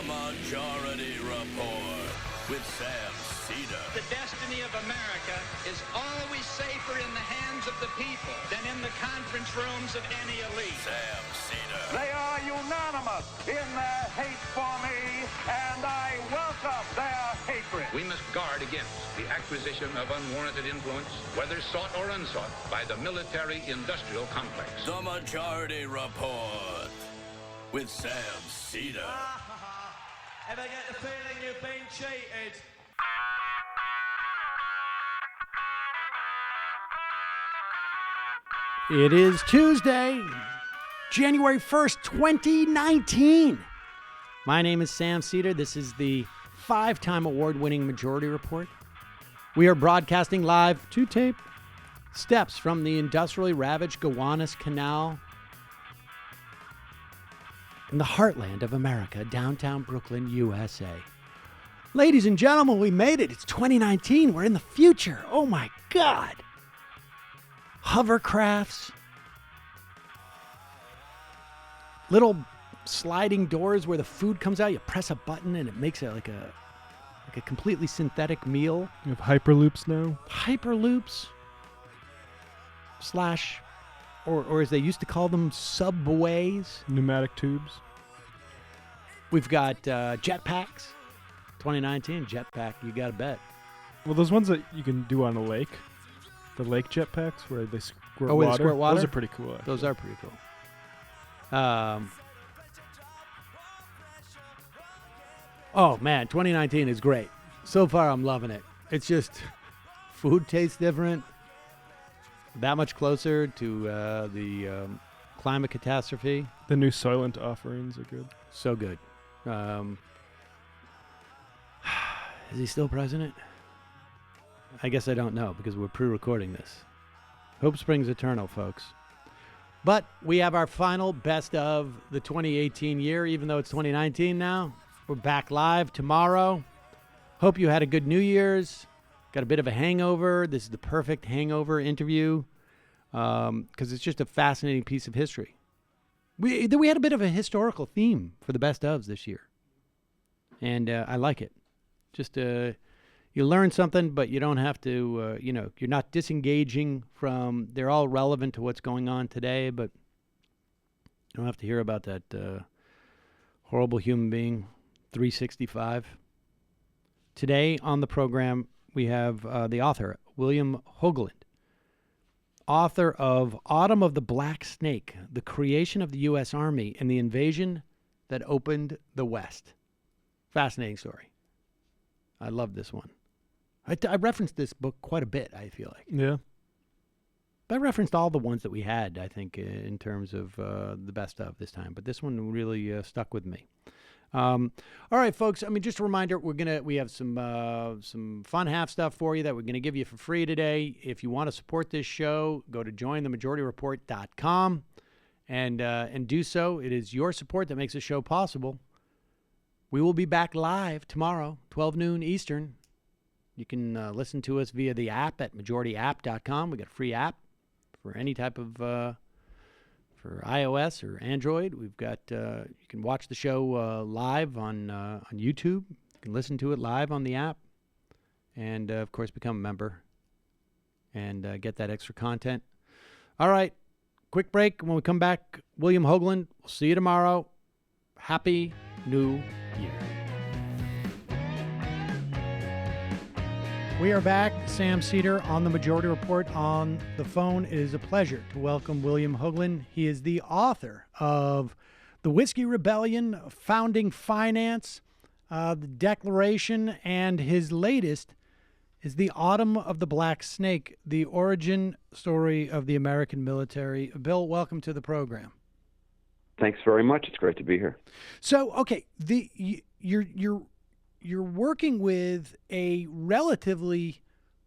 The Majority Report with Sam Seder. The destiny of America is always safer in the hands of the people than in the conference rooms of any elite. Sam Seder. They are unanimous in their hate for me, and I welcome their hatred. We must guard against the acquisition of unwarranted influence, whether sought or unsought, by the military-industrial complex. The Majority Report with Sam Seder. Ever get the feeling you've been cheated? It is Tuesday, January 1st, 2019. My name is Sam Seder. This is the 5-time award-winning Majority Report. We are broadcasting live to tape steps from the industrially ravaged Gowanus Canal in the heartland of America, downtown Brooklyn, USA. Ladies and gentlemen, we made it. It's 2019. We're in the future. Oh my God. Hovercrafts. Little sliding doors where the food comes out. You press a button and it makes it like a completely synthetic meal. You have Hyperloops now? Hyperloops. Slash, or as they used to call them, subways. Pneumatic tubes. We've got jetpacks. 2019 jetpack, you gotta bet. Well, those ones that you can do on a lake, the lake jetpacks where they squirt where water. they squirt water? Those are pretty cool. Actually. Those are pretty cool. Oh man, 2019 is great. So far, I'm loving it. It's just food tastes different. That much closer to the climate catastrophe. The new Soylent offerings are good. So good. Is he still president? I guess I don't know because we're pre-recording this. Hope springs eternal, folks. But we have our final best of the 2018 year, even though it's 2019 now. We're back live tomorrow. Hope you had a good New Year's. Got a bit of a hangover. This is the perfect hangover interview because it's just a fascinating piece of history. We had a bit of a historical theme for the best ofs this year. And I like it. Just you learn something, but you don't have to, you're not disengaging from, they're all relevant to what's going on today, but you don't have to hear about that horrible human being, 365. Today on the program, we have the author, William Hogeland, author of Autumn of the Black Snake, The Creation of the U.S. Army and the Invasion That Opened the West. Fascinating story. I love this one. I referenced this book quite a bit, I feel like. Yeah. I referenced all the ones that we had, I think, in terms of the best of this time. But this one really stuck with me. All right, folks. I mean, just a reminder, we have some fun half stuff for you that we're gonna give you for free today. If you want to support this show, go to jointhemajority.com and do so. It is your support that makes the show possible. We will be back live tomorrow, 12 noon Eastern. You can listen to us via the app at majorityapp.com. We got a free app for any type of for iOS or Android. We've got you can watch the show live on YouTube. You can listen to it live on the app, and of course become a member and get that extra content. All right, quick break. When we come back, William Hogeland. We'll see you tomorrow. Happy New Year. We are back. Sam Seder on the Majority Report on the phone. It is a pleasure to welcome William Hogeland. He is the author of The Whiskey Rebellion, Founding Finance, the Declaration, and his latest is The Autumn of the Black Snake, the origin story of the American military. Bill, welcome to the program. Thanks very much. It's great to be here. So, okay, you're working with a relatively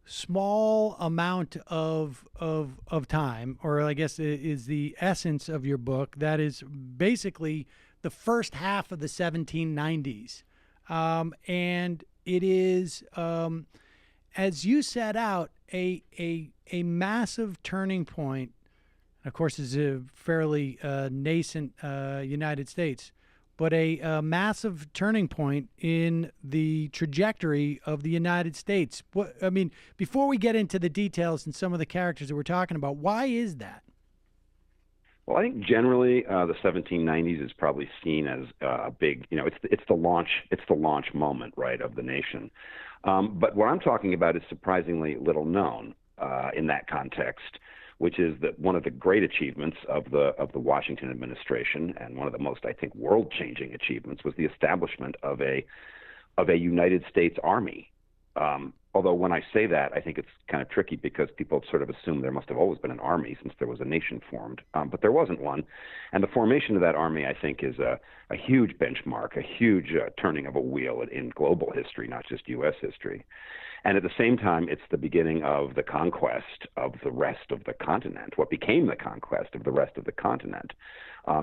small amount of time, or I guess is the essence of your book. That is basically the first half of the 1790s, and it is, as you set out, a massive turning point. Of course, is a fairly nascent United States. a massive turning point in the trajectory of the United States. Before we get into the details and some of the characters that we're talking about, why is that? Well, I think generally the 1790s is probably seen as a big, it's the launch moment, right, of the nation. But what I'm talking about is surprisingly little known in that context, which is that one of the great achievements of the Washington administration, and one of the most, I think, world-changing achievements, was the establishment of a United States Army. Although when I say that, I think it's kind of tricky because people sort of assume there must have always been an army since there was a nation formed, but there wasn't one. And the formation of that army, I think, is a huge benchmark, a huge turning of a wheel in global history, not just U.S. history. And at the same time, it's the beginning of the conquest of the rest of the continent, what became the conquest of the rest of the continent,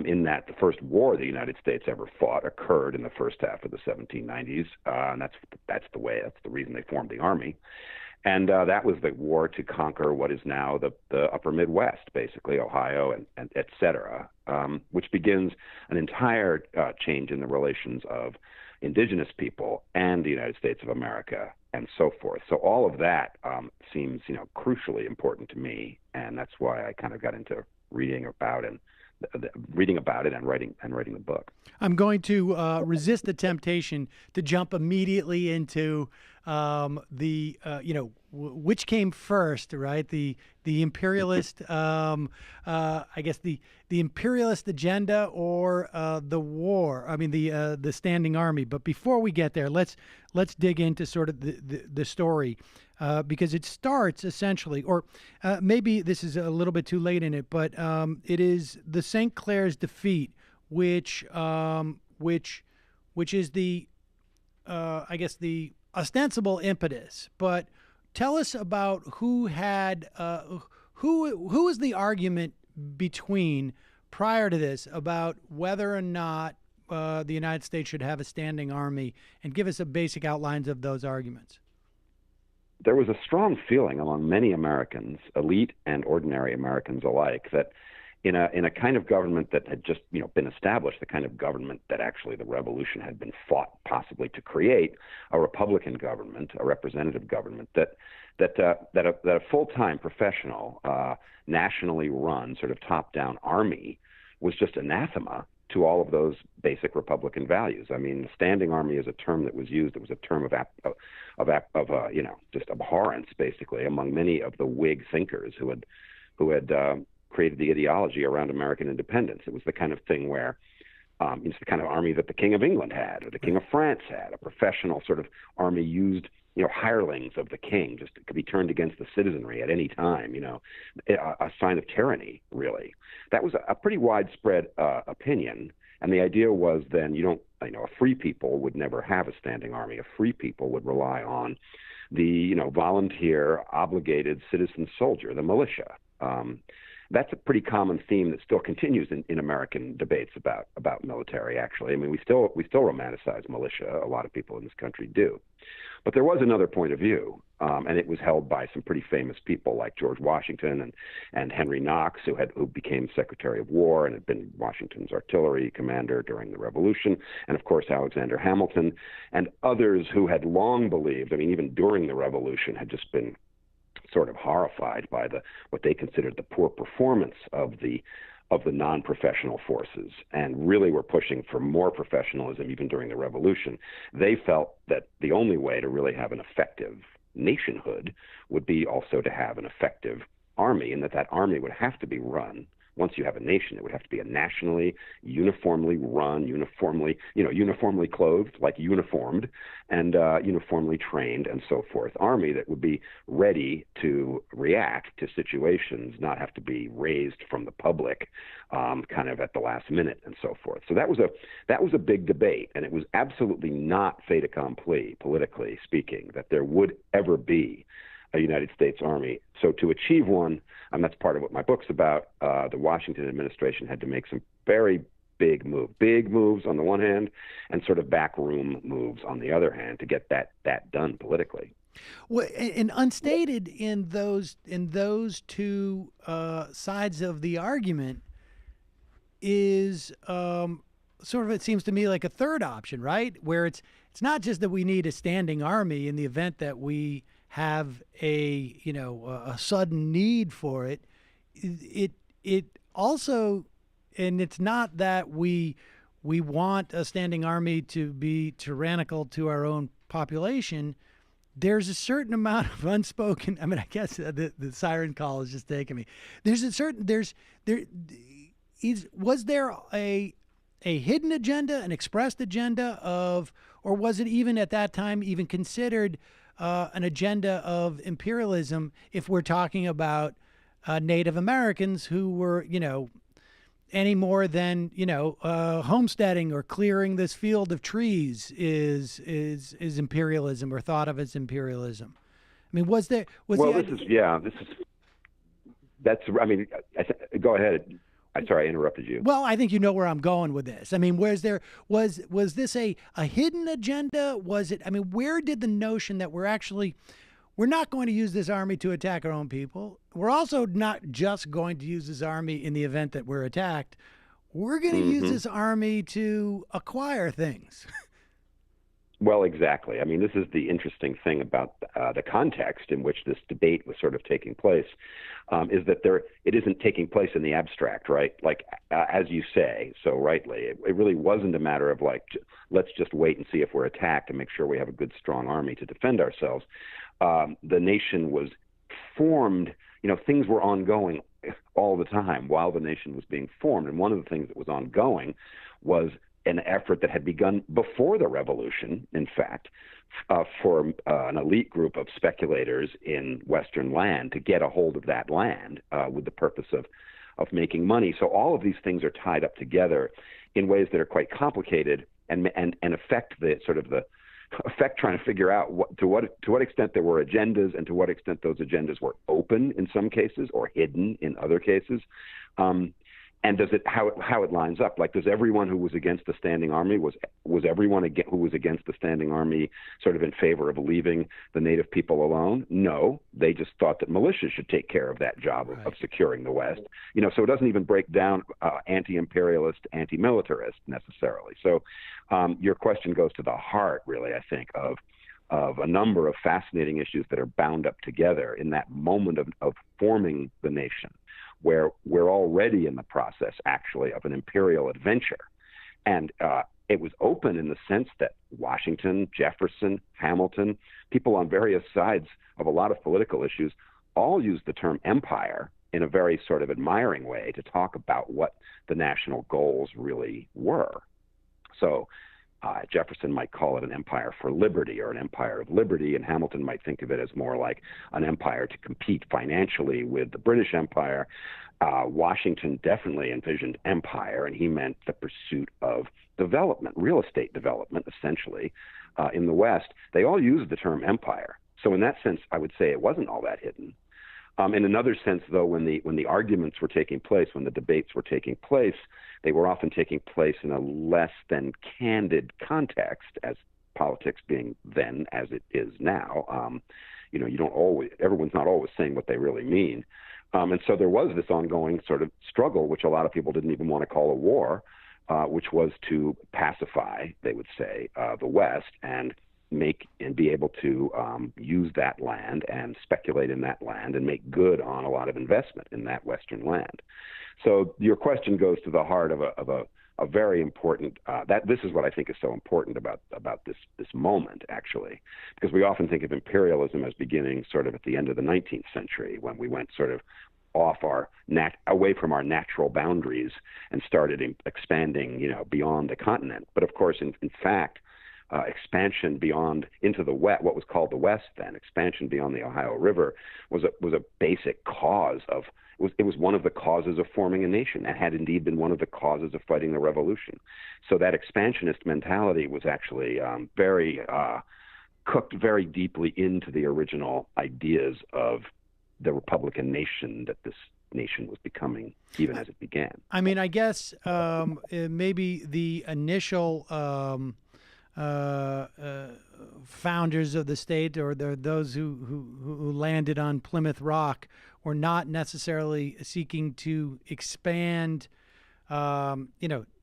in that the first war the United States ever fought occurred in the first half of the 1790s, and that's the reason they formed the army. And that was the war to conquer what is now the upper Midwest, basically, Ohio and et cetera, which begins an entire change in the relations of indigenous people and the United States of America and so forth. So all of that seems, crucially important to me, and that's why I kind of got into reading about it and writing the book. I'm going to resist the temptation to jump immediately into which came first, right? The imperialist, I guess the imperialist agenda or the war. I mean the standing army. But before we get there, let's dig into sort of the story. Because it starts essentially, or maybe this is a little bit too late in it, but it is the St. Clair's defeat, which is the, I guess the ostensible impetus. But tell us about who was the argument between prior to this about whether or not the United States should have a standing army, and give us a basic outlines of those arguments. There was a strong feeling among many Americans, elite and ordinary Americans alike, that in a kind of government that had just been established, the kind of government that actually the revolution had been fought possibly to create, a Republican government, a representative government, that a full-time professional, nationally run, sort of top-down army was just anathema to all of those basic Republican values. I mean, the standing army is a term that was used. It was a term of just abhorrence, basically, among many of the Whig thinkers who had created the ideology around American independence. It was the kind of thing where it's the kind of army that the King of England had, or the King of France had, a professional sort of army used, hirelings of the king, just could be turned against the citizenry at any time, a sign of tyranny, really. That was a pretty widespread opinion, and the idea was then a free people would never have a standing army. A free people would rely on the, volunteer, obligated citizen soldier, the militia. That's a pretty common theme that still continues in American debates about military, actually. I mean, we still romanticize militia. A lot of people in this country do. But there was another point of view, and it was held by some pretty famous people like George Washington and Henry Knox, who became Secretary of War and had been Washington's artillery commander during the Revolution, and of course Alexander Hamilton, and others who had long believed, even during the Revolution, had just been sort of horrified by what they considered the poor performance of the non-professional forces, and really were pushing for more professionalism even during the Revolution. They felt that the only way to really have an effective nationhood would be also to have an effective army, and that army would have to be run. Once you have a nation, it would have to be a nationally, uniformly run, uniformly clothed, like uniformed, and uniformly trained and so forth army that would be ready to react to situations, not have to be raised from the public kind of at the last minute and so forth. So that was a big debate, and it was absolutely not fait accompli, politically speaking, that there would ever be a United States Army. So to achieve one, and that's part of what my book's about, the Washington administration had to make some very big moves on the one hand, and sort of backroom moves on the other hand to get that done politically. Well, and unstated in those two sides of the argument is sort of, it seems to me, like a third option, right? Where it's not just that we need a standing army in the event that we have a sudden need for it. It also, and it's not that we want a standing army to be tyrannical to our own population. There's a certain amount of unspoken. I mean, I guess the siren call is just taking me. Was there a hidden agenda, an expressed agenda of, or was it even at that time even considered an agenda of imperialism if we're talking about Native Americans who were, any more than homesteading or clearing this field of trees is imperialism or thought of as imperialism? I mean, go ahead. I'm sorry, I interrupted you. Well, I think you know where I'm going with this. I mean, was this a hidden agenda? Was it? I mean, where did the notion that we're not going to use this army to attack our own people? We're also not just going to use this army in the event that we're attacked. We're going to use this army to acquire things. Well, exactly. I mean, this is the interesting thing about the context in which this debate was sort of taking place, is that it isn't taking place in the abstract, right? Like, as you say so rightly, it really wasn't a matter of like, let's just wait and see if we're attacked and make sure we have a good, strong army to defend ourselves. The nation was formed, things were ongoing all the time while the nation was being formed. And one of the things that was ongoing was an effort that had begun before the revolution, in fact, for an elite group of speculators in Western land to get a hold of that land with the purpose of making money. So all of these things are tied up together in ways that are quite complicated and affect trying to figure out to what extent there were agendas and to what extent those agendas were open in some cases or hidden in other cases. And how it lines up? Like, does everyone who was against the standing army, was everyone who was against the standing army sort of in favor of leaving the native people alone? No, they just thought that militias should take care of that job of securing the West. So it doesn't even break down anti-imperialist, anti-militarist necessarily. So your question goes to the heart, really, I think, of a number of fascinating issues that are bound up together in that moment of forming the nation, where we're already in the process, actually, of an imperial adventure. And it was open in the sense that Washington, Jefferson, Hamilton, people on various sides of a lot of political issues all used the term empire in a very sort of admiring way to talk about what the national goals really were. So Jefferson might call it an empire for liberty or an empire of liberty, and Hamilton might think of it as more like an empire to compete financially with the British Empire. Washington definitely envisioned empire, and he meant the pursuit of development, real estate development, essentially, in the West. They all used the term empire. So in that sense, I would say it wasn't all that hidden. In another sense, though, when the arguments were taking place, when the debates were taking place, they were often taking place in a less than candid context, as politics being then as it is now. Everyone's not always saying what they really mean. And so there was this ongoing sort of struggle, which a lot of people didn't even want to call a war, which was to pacify, they would say, the West and be able to use that land and speculate in that land and make good on a lot of investment in that Western land. So your question goes to the heart of a very important. This is what I think is so important about this moment, actually, because we often think of imperialism as beginning sort of at the end of the 19th century, when we went sort of away from our natural boundaries and started expanding, beyond the continent. But of course, in fact, expansion beyond into the West, what was called the West then, expansion beyond the Ohio River, was a basic cause of. It was one of the causes of forming a nation, and had indeed been one of the causes of fighting the revolution. So that expansionist mentality was actually cooked very deeply into the original ideas of the Republican nation that this nation was becoming, even as it began. I mean, I guess maybe the initial founders of the state, or those who landed on Plymouth Rock, were not necessarily seeking to expand,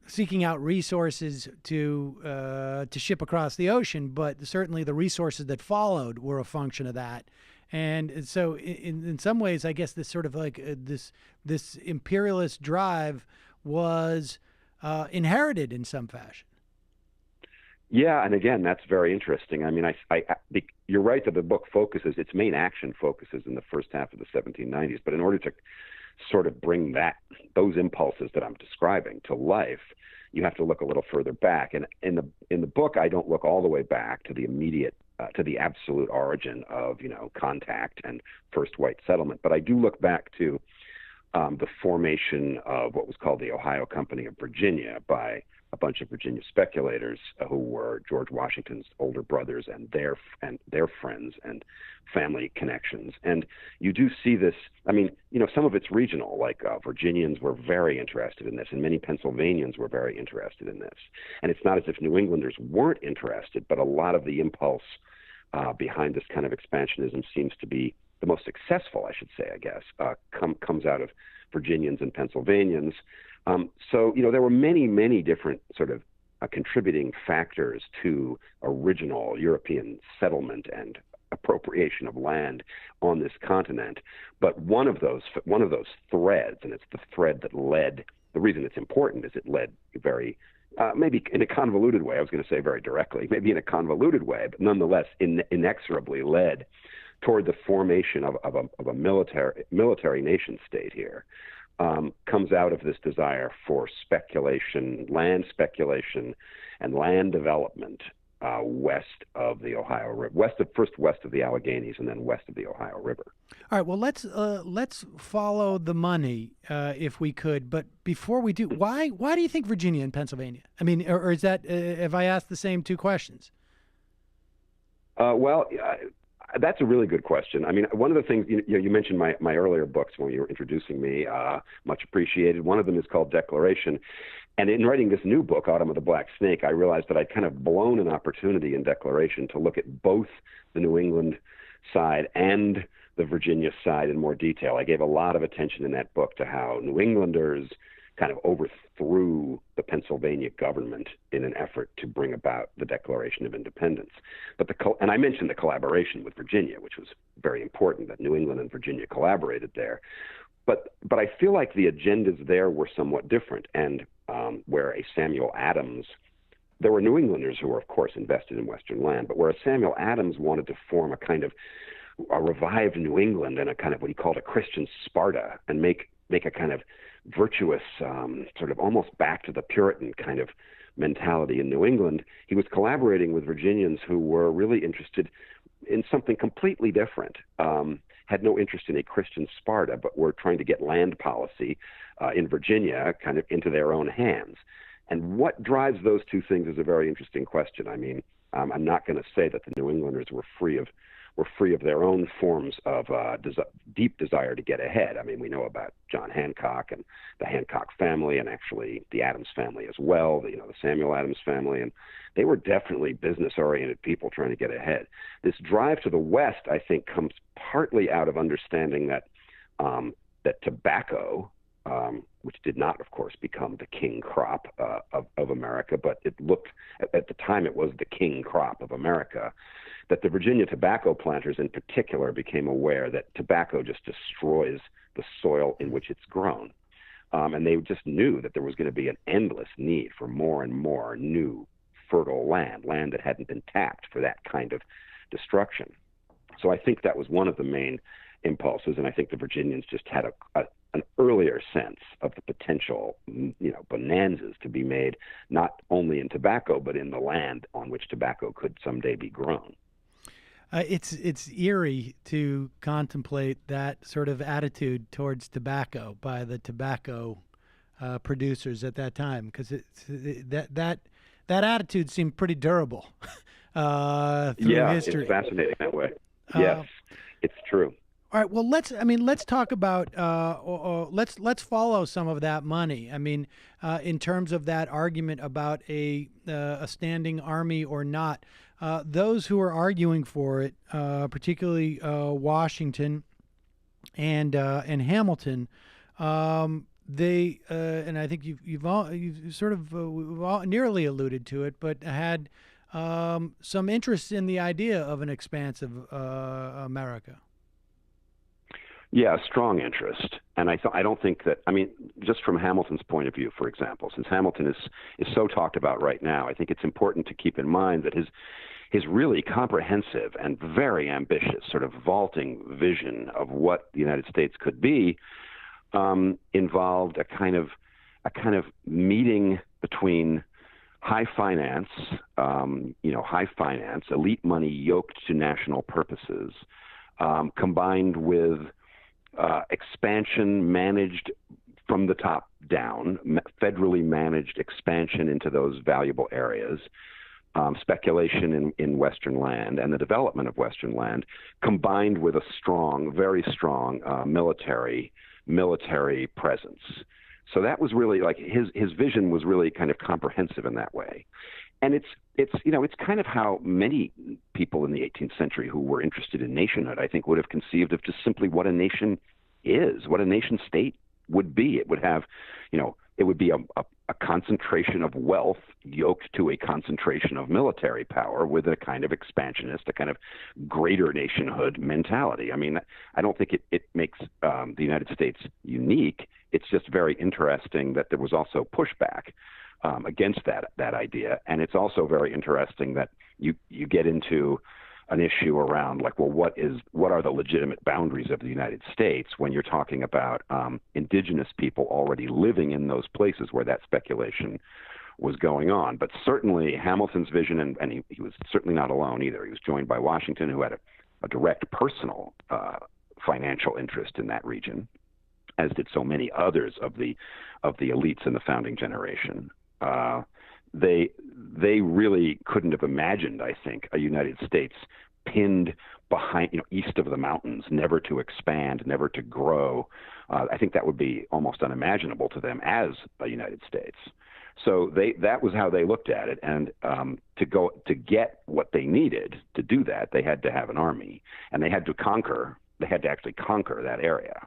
seeking out resources to ship across the ocean, but certainly the resources that followed were a function of that. And so, in some ways, I guess this sort of like this imperialist drive was inherited in some fashion. Yeah, and again, that's very interesting. I mean, you're right that the book its main action focuses in the first half of the 1790s, but in order to sort of bring those impulses that I'm describing to life, you have to look a little further back. And in the book, I don't look all the way back to the immediate, to the absolute origin of, contact and first white settlement, but I do look back to the formation of what was called the Ohio Company of Virginia by a bunch of Virginia speculators who were George Washington's older brothers and their friends and family connections. And you do see this. I mean, some of it's regional, like Virginians were very interested in this, and many Pennsylvanians were very interested in this. And it's not as if New Englanders weren't interested, but a lot of the impulse behind this kind of expansionism seems to be the most successful, I should say, I guess, comes out of Virginians and Pennsylvanians. So, there were many, many different sort of contributing factors to original European settlement and appropriation of land on this continent. But one of those threads, and it's the thread that led, the reason it's important is it led very, maybe in a convoluted way, I was going to say very directly, maybe in a convoluted way, but nonetheless inexorably led toward the formation of a military nation state here. Comes out of this desire for land speculation, and land development west of the Ohio River, west of the Alleghenies, and then west of the Ohio River. All right. Well, let's follow the money if we could. But before we do, why do you think Virginia and Pennsylvania? I mean, or is that have I asked the same two questions? That's a really good question. I mean, one of the things, you mentioned my earlier books when you were introducing me, much appreciated. One of them is called Declaration. And in writing this new book, Autumn of the Black Snake, I realized that I'd kind of blown an opportunity in Declaration to look at both the New England side and the Virginia side in more detail. I gave a lot of attention in that book to how New Englanders kind of overthrew the Pennsylvania government in an effort to bring about the Declaration of Independence. And I mentioned the collaboration with Virginia, which was very important, that New England and Virginia collaborated there. But I feel like the agendas there were somewhat different, and where a Samuel Adams, there were New Englanders who were, of course, invested in Western land, but where a Samuel Adams wanted to form a revived New England and a kind of what he called a Christian Sparta, and make a kind of virtuous, sort of almost back to the Puritan kind of mentality in New England. He was collaborating with Virginians who were really interested in something completely different, had no interest in a Christian Sparta, but were trying to get land policy in Virginia kind of into their own hands. And what drives those two things is a very interesting question. I mean, I'm not going to say that the New Englanders were free of their own forms of deep desire to get ahead. I mean, we know about John Hancock and the Hancock family, and actually the Adams family as well, the Samuel Adams family, and they were definitely business-oriented people trying to get ahead. This drive to the West, I think, comes partly out of understanding that tobacco, which did not, of course, become the king crop of America, but at the time it was the king crop of America, that the Virginia tobacco planters in particular became aware that tobacco just destroys the soil in which it's grown. And they just knew that there was going to be an endless need for more and more new fertile land that hadn't been tapped for that kind of destruction. So I think that was one of the main impulses, and I think the Virginians just had an earlier sense of the potential, bonanzas to be made, not only in tobacco, but in the land on which tobacco could someday be grown. It's eerie to contemplate that sort of attitude towards tobacco by the tobacco producers at that time, because that attitude seemed pretty durable through history. It's fascinating that way. Yes, it's true. All right. Well, let's talk about let's follow some of that money. I mean, in terms of that argument about a standing army or not, those who are arguing for it, particularly Washington and Hamilton, they and I think you've sort of we've all nearly alluded to it, but had some interest in the idea of an expansive America. Yeah, strong interest. And I don't think that, I mean, just from Hamilton's point of view, for example, since Hamilton is so talked about right now, I think it's important to keep in mind that his really comprehensive and very ambitious sort of vaulting vision of what the United States could be involved a kind of meeting between high finance, elite money yoked to national purposes, combined with expansion managed from the top down, federally managed expansion into those valuable areas, speculation in Western land and the development of Western land, combined with a strong, very strong military presence. So that was really like his vision was really kind of comprehensive in that way. And it's kind of how many people in the 18th century who were interested in nationhood, I think, would have conceived of just simply what a nation is, what a nation state would be. It would have, it would be a concentration of wealth yoked to a concentration of military power with a kind of expansionist, a kind of greater nationhood mentality. I mean, I don't think it makes the United States unique. It's just very interesting that there was also pushback against that idea. And it's also very interesting that you get into an issue around like, well, what are the legitimate boundaries of the United States when you're talking about indigenous people already living in those places where that speculation was going on. But certainly Hamilton's vision, and he was certainly not alone either. He was joined by Washington, who had a direct personal financial interest in that region, as did so many others of the elites in the founding generation. They really couldn't have imagined, I think, a United States pinned behind, east of the mountains, never to expand, never to grow. I think that would be almost unimaginable to them as a United States. So that was how they looked at it, and to get what they needed to do that, they had to have an army, and they had to actually conquer that area.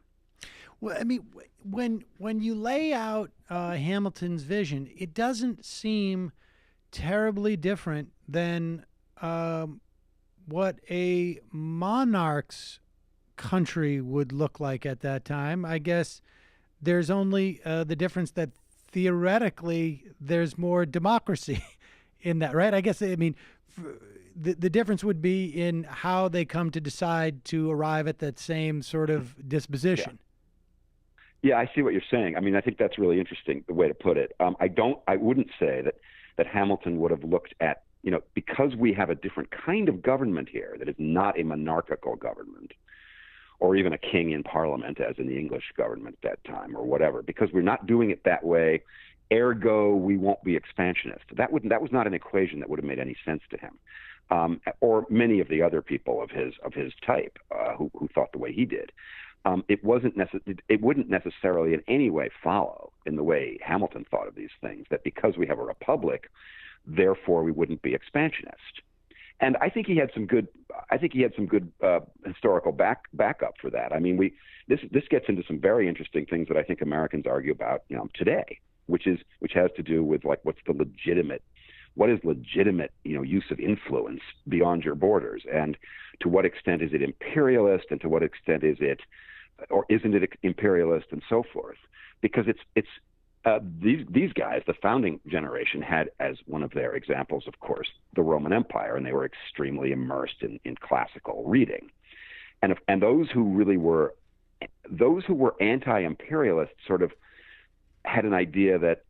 Well, I mean, when you lay out Hamilton's vision, it doesn't seem terribly different than what a monarch's country would look like at that time. I guess there's only the difference that theoretically there's more democracy in that, right? I guess, I mean, the difference would be in how they come to decide to arrive at that same sort of disposition. Yeah, I see what you're saying. I mean, I think that's really interesting, the way to put it. I wouldn't say that Hamilton would have looked at, because we have a different kind of government here that is not a monarchical government or even a king in parliament as in the English government at that time or whatever, because we're not doing it that way, ergo we won't be expansionist. That was not an equation that would have made any sense to him, or many of the other people of his type who thought the way he did. It wouldn't necessarily in any way follow in the way Hamilton thought of these things, that because we have a republic, therefore we wouldn't be expansionist. And I think he had some good historical backup for that. I mean, this gets into some very interesting things that I think Americans argue about, today, which has to do with like what is legitimate, use of influence beyond your borders, and to what extent is it imperialist, and to what extent is it, or isn't it imperialist, and so forth. Because these guys, the founding generation, had as one of their examples, of course, the Roman Empire, and they were extremely immersed in classical reading. And those who were anti-imperialist sort of had an idea that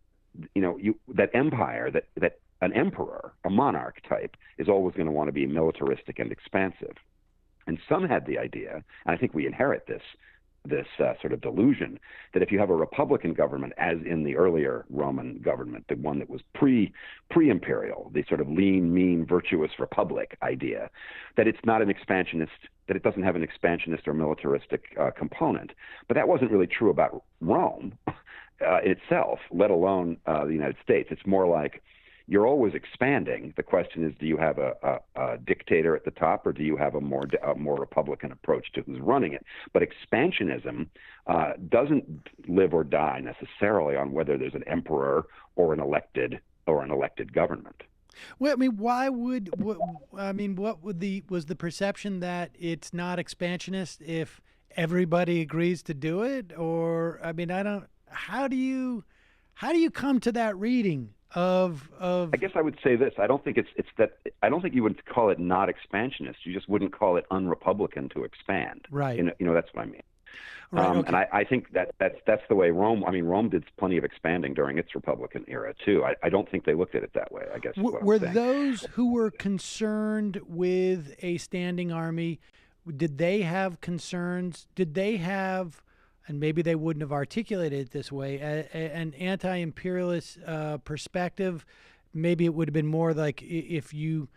that an emperor, a monarch type, is always going to want to be militaristic and expansive. And some had the idea, and I think we inherit this sort of delusion, that if you have a republican government, as in the earlier Roman government, the one that was pre-imperial, the sort of lean, mean, virtuous republic idea, that it's not an expansionist, that it doesn't have an expansionist or militaristic component. But that wasn't really true about Rome itself, let alone the United States. It's more like, you're always expanding. The question is, do you have a dictator at the top, or do you have a more Republican approach to who's running it? But expansionism doesn't live or die necessarily on whether there's an emperor or an elected government. Well, I mean, was the perception that it's not expansionist if everybody agrees to do it? Or, I mean, how do you come to that reading of I guess I would say this. I don't think I don't think you would call it not expansionist. You just wouldn't call it unrepublican to expand. Right. That's what I mean. Right, okay. And I think that's the way Rome. I mean, Rome did plenty of expanding during its Republican era too. I don't think they looked at it that way. I guess. Were those who were concerned with a standing army? Did they have concerns? Did they have, and maybe they wouldn't have articulated it this way, an anti-imperialist perspective? Maybe it would have been more like if you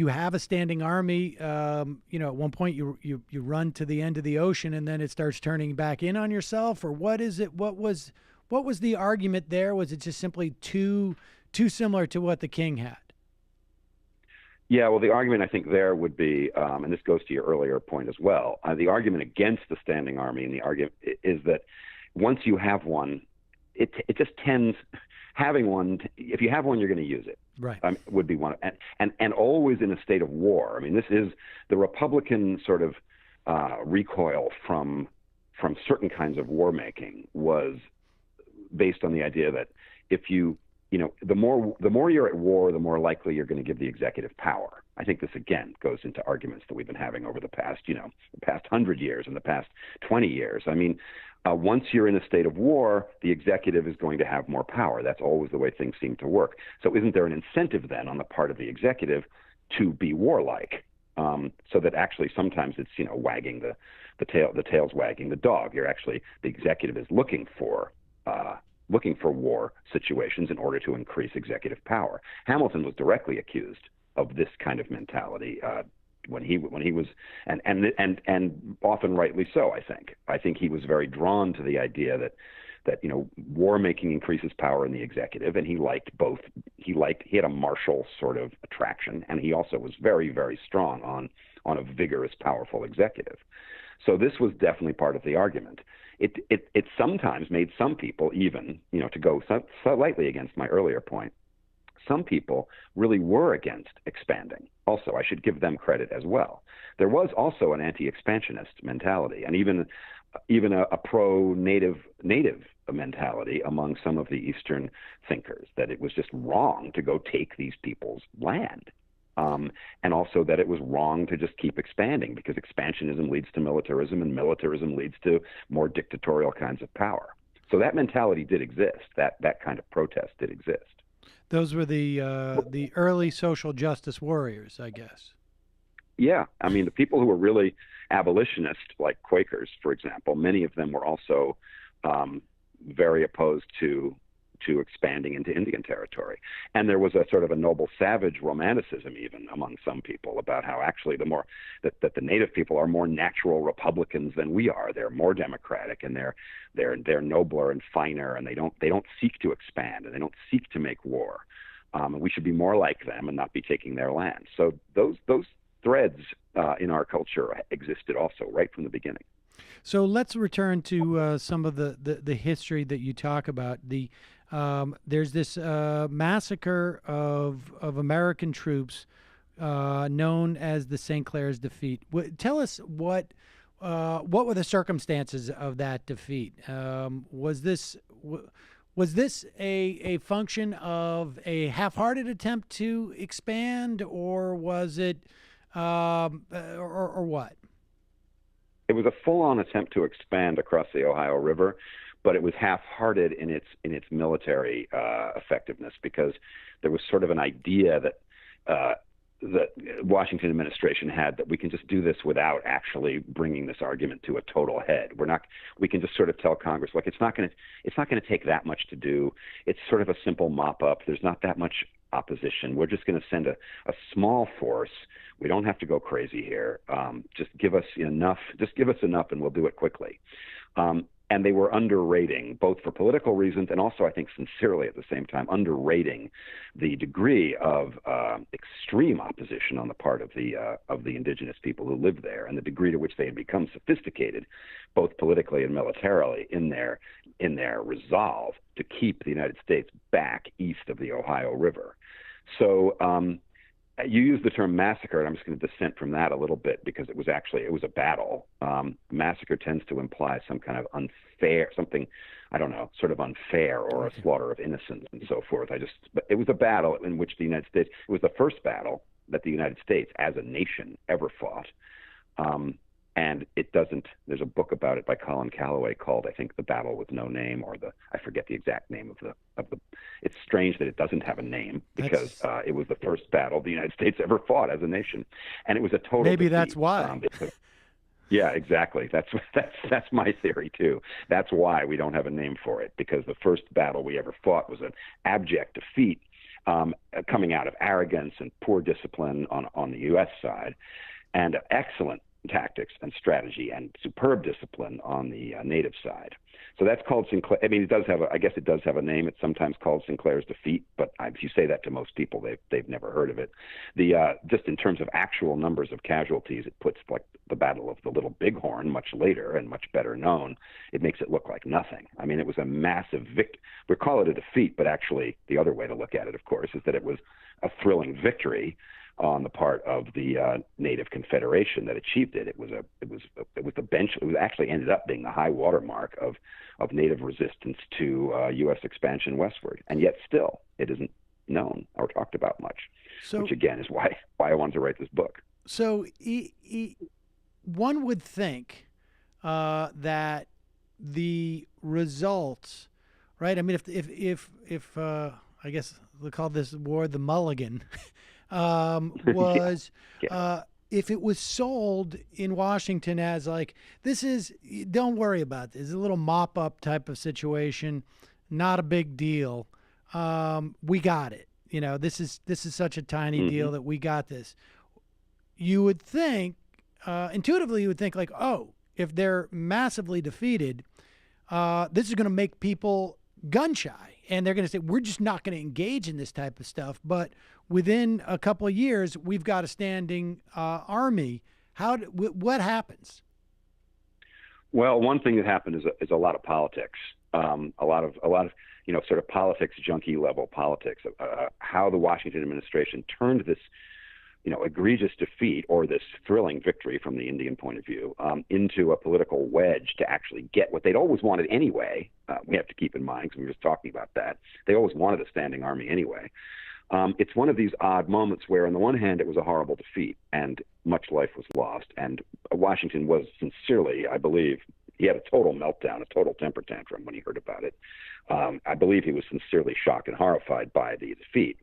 have a standing army, at one point you run to the end of the ocean and then it starts turning back in on yourself, or what is it? What was the argument there? Was it just simply too similar to what the king had? Yeah, well, the argument I think there would be, and this goes to your earlier point as well, the argument against the standing army, and the argument is that once you have one, it just tends, having one, if you have one, you're going to use it. Right. Would be one, and always in a state of war. I mean, this is the Republican sort of recoil from certain kinds of war making was based on the idea that if the more you're at war, the more likely you're going to give the executive power. I think this again goes into arguments that we've been having over the past 100 years and the past 20 years. I mean, once you're in a state of war, the executive is going to have more power. That's always the way things seem to work. So isn't there an incentive then on the part of the executive to be warlike? So that actually sometimes it's wagging the tail's wagging the dog. The executive is looking for war situations in order to increase executive power. Hamilton was directly accused of this kind of mentality when he was, and often rightly so. I think he was very drawn to the idea that war making increases power in the executive, and he liked both. He had a martial sort of attraction, and he also was very, very strong on a vigorous, powerful executive. So this was definitely part of the argument. It sometimes made some people, even, to go slightly against my earlier point, some people really were against expanding. Also, I should give them credit as well. There was also an anti-expansionist mentality, and even a pro-native mentality among some of the Eastern thinkers, that it was just wrong to go take these people's land. And also that it was wrong to just keep expanding, because expansionism leads to militarism, and militarism leads to more dictatorial kinds of power. So that mentality did exist. That kind of protest did exist. Those were the early social justice warriors, I guess. Yeah, I mean, the people who were really abolitionists, like Quakers, for example, many of them were also very opposed to expanding into Indian territory. And there was a sort of a noble savage romanticism even among some people about how actually that the native people are more natural Republicans than we are. They're more democratic, and they're nobler and finer, and they don't seek to expand, and they don't seek to make war. And we should be more like them and not be taking their land. So those threads in our culture existed also right from the beginning. So let's return to some of the history that you talk about. There's this massacre of American troops known as the St. Clair's defeat. Tell us what were the circumstances of that defeat? Was this a function of a half-hearted attempt to expand, or was it or what? It was a full-on attempt to expand across the Ohio River, but it was half-hearted in its military effectiveness, because there was sort of an idea that the Washington administration had that we can just do this without actually bringing this argument to a total head. We can just sort of tell Congress, look, it's not going to take that much to do. It's sort of a simple mop-up. There's not that much opposition. We're just going to send a small force. We don't have to go crazy here. Just give us enough, and we'll do it quickly. And they were underrating, both for political reasons and also, I think, sincerely at the same time, underrating the degree of extreme opposition on the part of the indigenous people who lived there, and the degree to which they had become sophisticated, both politically and militarily, in their resolve to keep the United States back east of the Ohio River. So you used the term massacre, and I'm just going to dissent from that a little bit because it was a battle. Massacre tends to imply some kind of unfair, something, I don't know, sort of unfair, or a slaughter of innocents and so forth. But it was a battle in which the United States, it was the first battle that the United States as a nation ever fought. And it doesn't, there's a book about it by Colin Calloway called, I think, The Battle with No Name, or I forget the exact name of the, it's strange that it doesn't have a name, because it was the first battle the United States ever fought as a nation. And it was a total Maybe defeat. that's why. Yeah, exactly. That's my theory too. That's why we don't have a name for it, because the first battle we ever fought was an abject defeat, coming out of arrogance and poor discipline on the U.S. side, and excellent tactics and strategy and superb discipline on the native side. So that's called Sinclair. I mean, it does have I guess it does have a name. It's sometimes called Sinclair's defeat, but if you say that to most people, they've never heard of it. Just in terms of actual numbers of casualties, it puts like the Battle of the Little Bighorn much later and much better known. It makes it look like nothing. I mean, it was a massive We call it a defeat, but actually the other way to look at it, of course, is that it was a thrilling victory on the part of the Native Confederation that achieved it. It was the bench. It was actually ended up being the high water mark of Native resistance to U.S. expansion westward, and yet still it isn't known or talked about much. So, which again is why I wanted to write this book. So one would think that the results, right? I mean, if I guess we'll call this war the Mulligan. Was if it was sold in Washington as like, this is, don't worry about this, a little mop up type of situation, not a big deal. We got it. You know, this is such a tiny deal that we got this. You would think, intuitively, you would think like, oh, if they're massively defeated, this is going to make people gun shy, and they're going to say, we're just not going to engage in this type of stuff. But within a couple of years, we've got a standing army. What happens? Well, one thing that happened is a lot of politics, a lot of sort of politics, junkie level politics. How the Washington administration turned this egregious defeat, or this thrilling victory from the Indian point of view, into a political wedge to actually get what they'd always wanted anyway. We have to keep in mind, because we were just talking about that. They always wanted a standing army anyway. It's one of these odd moments where, on the one hand, it was a horrible defeat and much life was lost. And Washington was sincerely, I believe, he had a total meltdown, a total temper tantrum when he heard about it. I believe he was sincerely shocked and horrified by the defeat.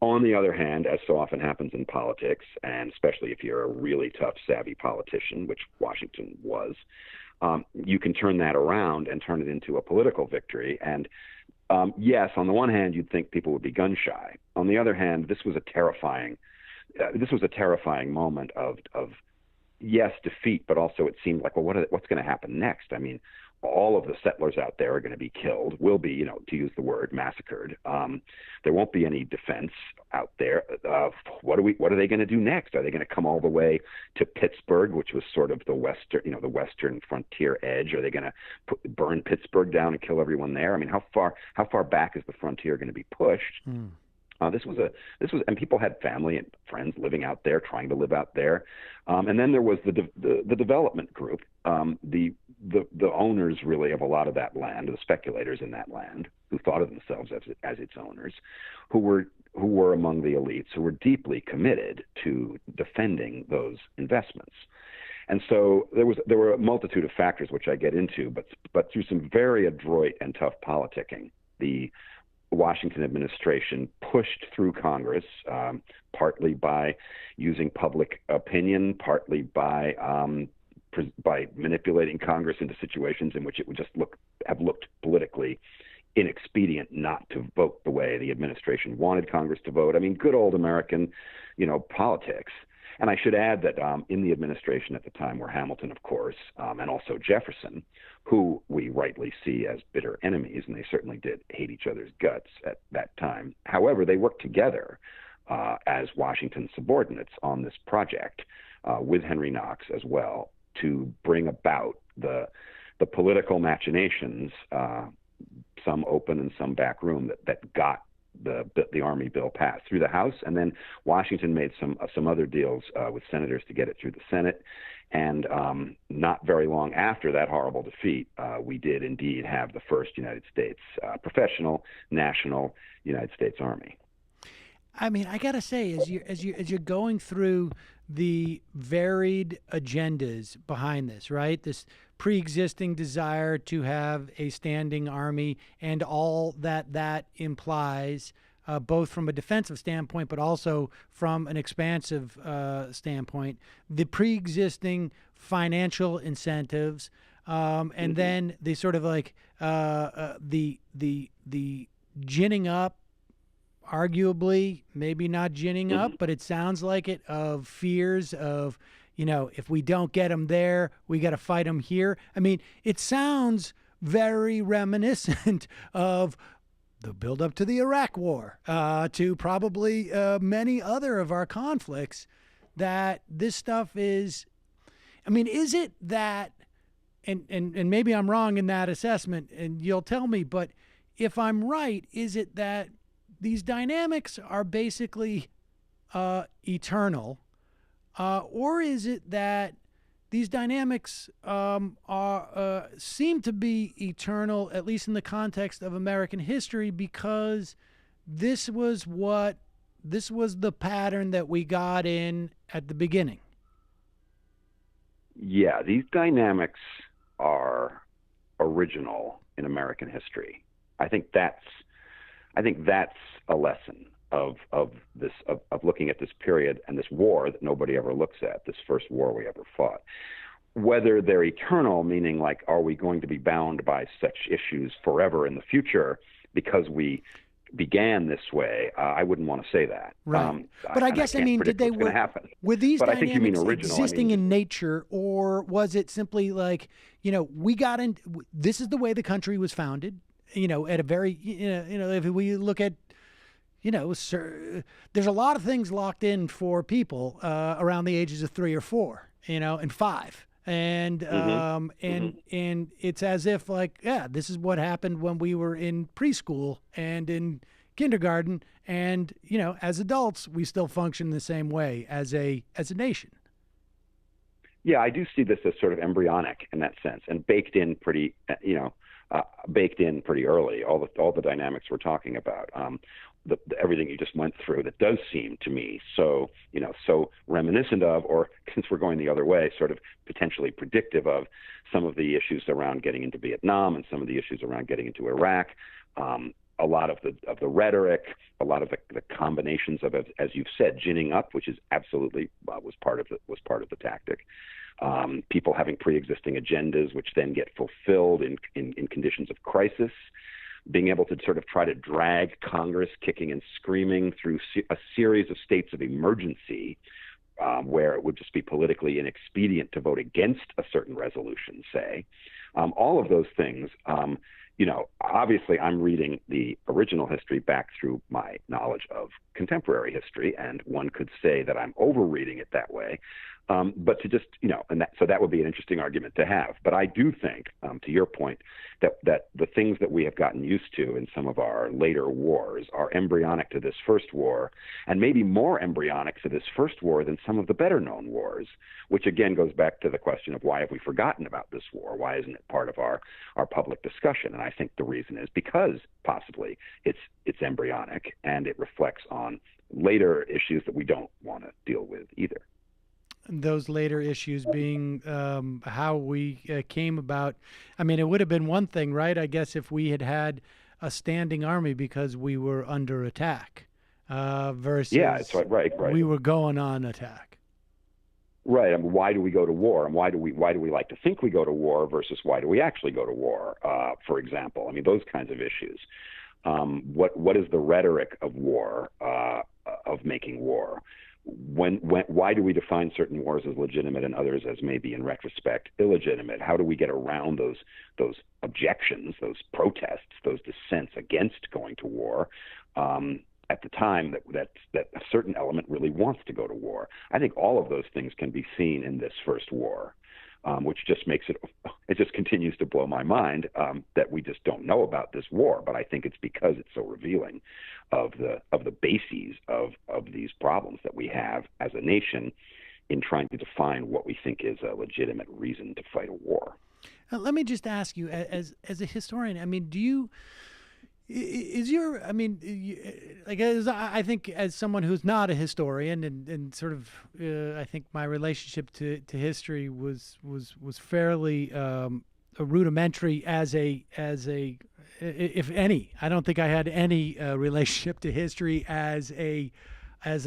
On the other hand, as so often happens in politics, and especially if you're a really tough, savvy politician, which Washington was, you can turn that around and turn it into a political victory. And yes, on the one hand, you'd think people would be gun shy. On the other hand, this was a terrifying moment of yes, defeat, but also it seemed like, well, what's going to happen next? I mean, all of the settlers out there are going to be killed, will be, to use the word, massacred. There won't be any defense out there. What are they going to do next? Are they going to come all the way to Pittsburgh, which was sort of the western frontier edge? Are they going to burn Pittsburgh down and kill everyone there? I mean, how far back is the frontier going to be pushed? This was, and people had family and friends living out there, trying to live out there. And then there was the development group, the owners really of a lot of that land, the speculators in that land, who thought of themselves as its owners, who were among the elites, who were deeply committed to defending those investments. And so there were a multitude of factors which I get into, but through some very adroit and tough politicking, the Washington administration pushed through Congress, partly by using public opinion, partly by manipulating Congress into situations in which it would just have looked politically inexpedient not to vote the way the administration wanted Congress to vote. I mean, good old American, politics. And I should add that in the administration at the time were Hamilton, of course, and also Jefferson, who we rightly see as bitter enemies, and they certainly did hate each other's guts at that time. However, they worked together as Washington subordinates on this project with Henry Knox as well to bring about the political machinations, some open and some back room, that got the Army bill passed through the House, and then Washington made some other deals with senators to get it through the Senate. And not very long after that horrible defeat, we did indeed have the first United States professional national United States Army. I mean, I gotta say, as you're going through the varied agendas behind this, right? This pre-existing desire to have a standing army and all that implies, both from a defensive standpoint, but also from an expansive standpoint. The pre-existing financial incentives, and then the sort of like the ginning up. Arguably, maybe not ginning up, but it sounds like it, of fears of, if we don't get them there, we got to fight them here. I mean, it sounds very reminiscent of the buildup to the Iraq War, to probably many other of our conflicts, that this stuff is, I mean, is it that, and maybe I'm wrong in that assessment, and you'll tell me, but if I'm right, is it that these dynamics are basically eternal, or is it that these dynamics seem to be eternal, at least in the context of American history, because this was the pattern that we got in at the beginning? Yeah, these dynamics are original in American history. I think that's a lesson of looking at this period and this war that nobody ever looks at, this first war we ever fought. Whether they're eternal, meaning like, are we going to be bound by such issues forever in the future because we began this way? I wouldn't want to say that. Right. But I guess, did they were these but dynamics I think you mean original, existing in nature, or was it simply like, we got in, this is the way the country was founded? At a very, if we look at, there's a lot of things locked in for people around the ages of 3 or 4, and 5. And and it's as if like, yeah, this is what happened when we were in preschool and in kindergarten, and as adults we still function the same way as a nation. Yeah, I do see this as sort of embryonic in that sense, and baked in pretty early. All the dynamics we're talking about, everything you just went through, that does seem to me so reminiscent of, or since we're going the other way, sort of potentially predictive of some of the issues around getting into Vietnam and some of the issues around getting into Iraq. A lot of the rhetoric, a lot of the combinations of, as you've said, ginning up, which is absolutely was part of the tactic. People having pre-existing agendas, which then get fulfilled in conditions of crisis. Being able to sort of try to drag Congress kicking and screaming through a series of states of emergency, where it would just be politically inexpedient to vote against a certain resolution, say. All of those things. Obviously I'm reading the original history back through my knowledge of contemporary history, and one could say that I'm overreading it that way. But to just, so that would be an interesting argument to have. But I do think, to your point, that the things that we have gotten used to in some of our later wars are embryonic to this first war, and maybe more embryonic to this first war than some of the better known wars, which again goes back to the question of why have we forgotten about this war? Why isn't it part of our public discussion? And I think the reason is because possibly it's embryonic, and it reflects on later issues that we don't want to deal with either. Those later issues being how we came about. I mean, it would have been one thing, right? I guess if we had a standing army because we were under attack, versus it's right. We were going on attack. Right. I mean, why do we go to war, and why do we like to think we go to war versus why do we actually go to war? For example, I mean, those kinds of issues. What is the rhetoric of war, of making war? why do we define certain wars as legitimate and others as maybe in retrospect illegitimate? How do we get around those objections, those protests, those dissents against going to war? At the time that a certain element really wants to go to war. I think all of those things can be seen in this first war, which just makes it just continues to blow my mind that we just don't know about this war. But I think it's because it's so revealing of the bases of these problems that we have as a nation in trying to define what we think is a legitimate reason to fight a war. Let me just ask you, as a historian, I mean, I think as someone who's not a historian and sort of, I think my relationship to history was fairly rudimentary as a if any. I don't think I had any relationship to history as a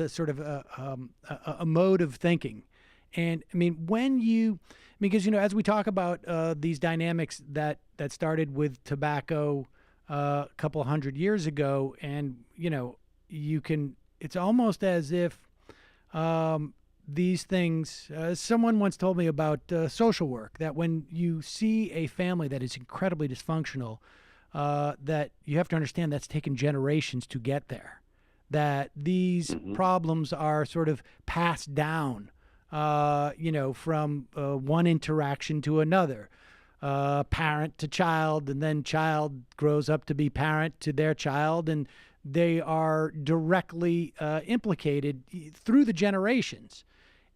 sort of a mode of thinking. And I mean, because as we talk about these dynamics that started with tobacco a couple hundred years ago, and it's almost as if these things, someone once told me about social work, that when you see a family that is incredibly dysfunctional, that you have to understand that's taken generations to get there, that these problems are sort of passed down from one interaction to another. Parent to child, and then child grows up to be parent to their child, and they are directly implicated through the generations.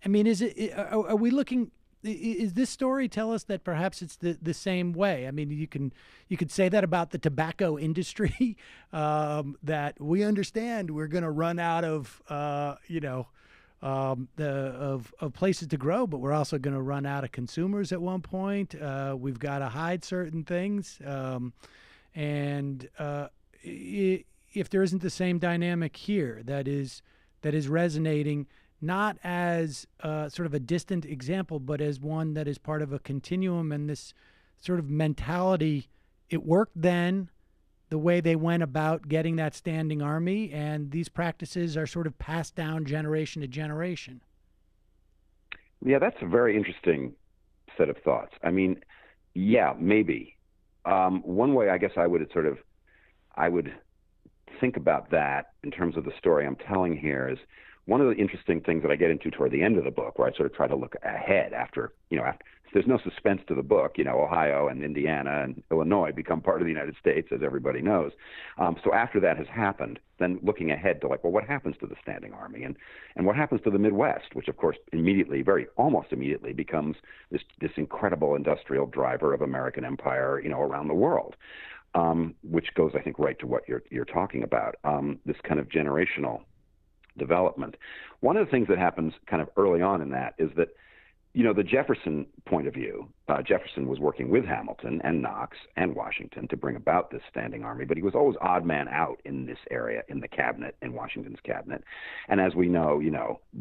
I mean, are we looking? Is this story tell us that perhaps it's the same way? I mean, you could say that about the tobacco industry, that we understand we're going to run out of of places to grow, but we're also going to run out of consumers at one point. We've got to hide certain things, and if there isn't the same dynamic here that is resonating, not as sort of a distant example, but as one that is part of a continuum, and this sort of mentality, it worked then, the way they went about getting that standing army, and these practices are sort of passed down generation to generation. Yeah, that's a very interesting set of thoughts. I mean, yeah, maybe. One way I guess I would think about that in terms of the story I'm telling here is one of the interesting things that I get into toward the end of the book, where I sort of try to look ahead after there's no suspense to the book. Ohio and Indiana and Illinois become part of the United States, as everybody knows. So after that has happened, then looking ahead to what happens to the standing army, and what happens to the Midwest, which of course almost immediately becomes this incredible industrial driver of American empire, around the world, which goes, I think, right to what you're talking about, this kind of generational development. One of the things that happens kind of early on in that is that, the Jefferson point of view, Jefferson was working with Hamilton and Knox and Washington to bring about this standing army, but he was always odd man out in this area, in the cabinet, in Washington's cabinet. And as we know,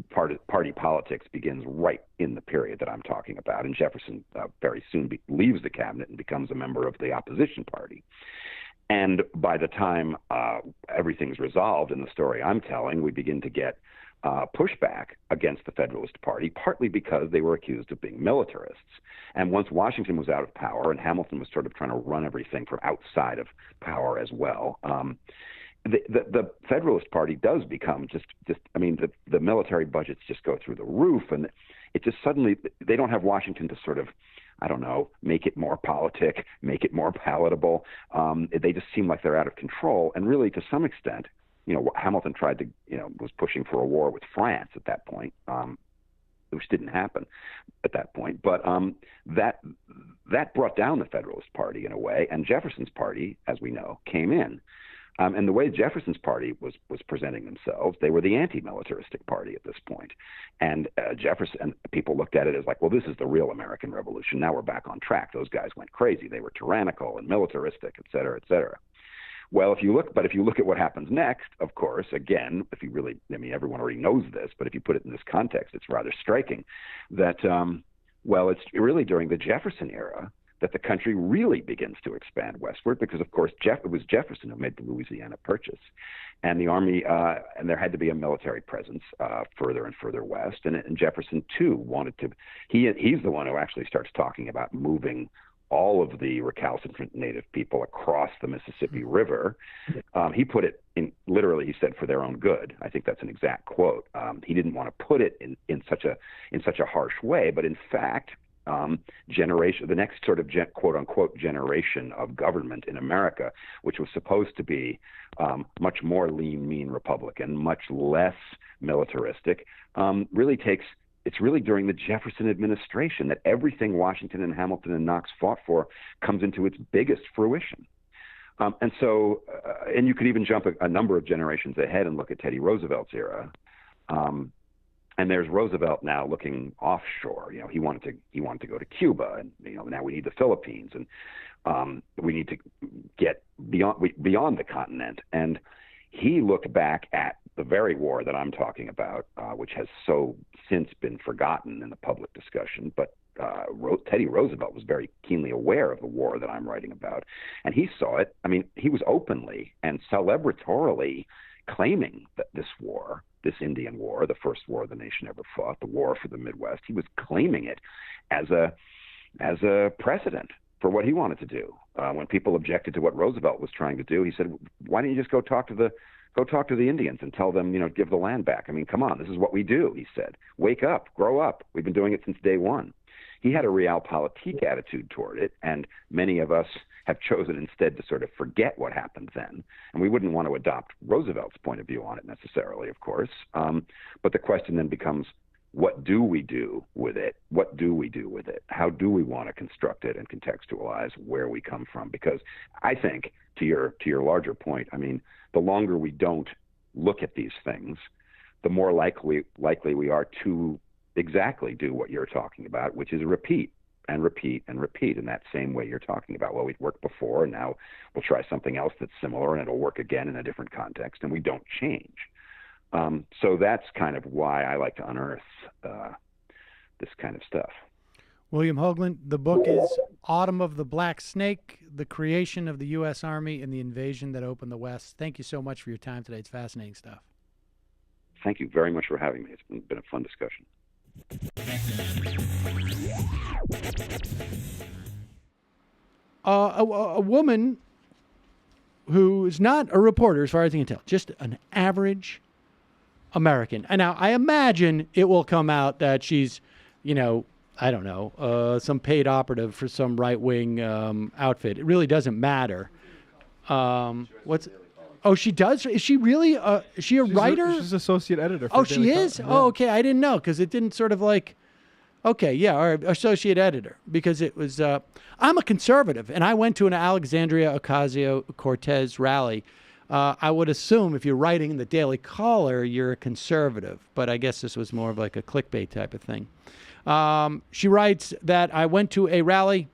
party politics begins right in the period that I'm talking about, and Jefferson very soon leaves the cabinet and becomes a member of the opposition party. And by the time everything's resolved in the story I'm telling, we begin to get pushback against the Federalist Party, partly because they were accused of being militarists. And once Washington was out of power and Hamilton was sort of trying to run everything from outside of power as well, the Federalist Party does become the military budgets just go through the roof, and it just suddenly, they don't have Washington to sort of, make it more politic, make it more palatable. They just seem like they're out of control. And really, to some extent, Hamilton tried to, was pushing for a war with France at that point, which didn't happen at that point. But that brought down the Federalist Party in a way, and Jefferson's party, as we know, came in. And the way Jefferson's party was presenting themselves, they were the anti-militaristic party at this point. And Jefferson, people looked at it as like, well, this is the real American Revolution. Now we're back on track. Those guys went crazy. They were tyrannical and militaristic, et cetera, et cetera. Well, if you look at what happens next, of course, again, if you really, everyone already knows this, but if you put it in this context, it's rather striking that, it's really during the Jefferson era that the country really begins to expand westward, because, of course, it was Jefferson who made the Louisiana Purchase. And the Army, and there had to be a military presence further and further west. And Jefferson, too, wanted to, he's the one who actually starts talking about moving all of the recalcitrant native people across the Mississippi River. He put it in, literally, he said, for their own good. I think that's an exact quote. He didn't want to put it in such a harsh way, but in fact, the next sort of quote unquote generation of government in America, which was supposed to be much more lean, mean Republican, much less militaristic, it's really during the Jefferson administration that everything Washington and Hamilton and Knox fought for comes into its biggest fruition. And you could even jump a number of generations ahead and look at Teddy Roosevelt's era. And there's Roosevelt now looking offshore. He wanted to go to Cuba, and now we need the Philippines, and we need to get beyond the continent. And he looked back at the very war that I'm talking about, which has so since been forgotten in the public discussion. But Teddy Roosevelt was very keenly aware of the war that I'm writing about, and he saw it. I mean, he was openly and celebratorily claiming that this war, this Indian War, the first war the nation ever fought, the war for the Midwest, he was claiming it as a precedent for what he wanted to do. When people objected to what Roosevelt was trying to do, he said, "Why don't you just go talk to the Indians and tell them, give the land back? I mean, come on, this is what we do," he said. "Wake up, grow up. We've been doing it since day one." He had a realpolitik attitude toward it, and many of us have chosen instead to sort of forget what happened then. And we wouldn't want to adopt Roosevelt's point of view on it necessarily, of course. But the question then becomes, what do we do with it? What do we do with it? How do we want to construct it and contextualize where we come from? Because I think, to your larger point, I mean, the longer we don't look at these things, the more likely we are to exactly do what you're talking about, which is repeat and repeat and repeat in that same way you're talking about. Well, we've worked before, and now we'll try something else that's similar, and it'll work again in a different context, and we don't change. So that's kind of why I like to unearth this kind of stuff. William Hogeland, the book is Autumn of the Black Snake, the creation of the U.S. Army and the invasion that opened the West. Thank you so much for your time today. It's fascinating stuff. Thank you very much for having me. It's been a fun discussion. A woman who is not a reporter, as far as I can tell, just an average American. And now I imagine it will come out that she's, I don't know, some paid operative for some right-wing outfit. It really doesn't matter. Oh, she does? Is she really? Is she a writer? She's associate editor. For she is? Yeah. Oh, okay. I didn't know, because it didn't sort of like, okay, yeah, or associate editor, because it was, I'm a conservative, and I went to an Alexandria Ocasio-Cortez rally. I would assume if you're writing in the Daily Caller, you're a conservative, but I guess this was more of like a clickbait type of thing. She writes that I went to a rally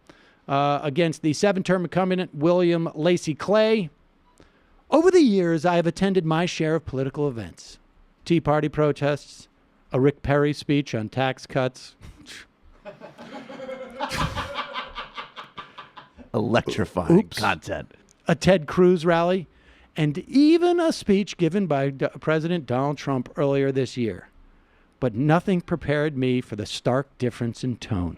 against the 7-term incumbent William Lacey Clay. Over the years, I have attended my share of political events. Tea Party protests, a Rick Perry speech on tax cuts. Electrifying content. A Ted Cruz rally, and even a speech given by President Donald Trump earlier this year. But nothing prepared me for the stark difference in tone.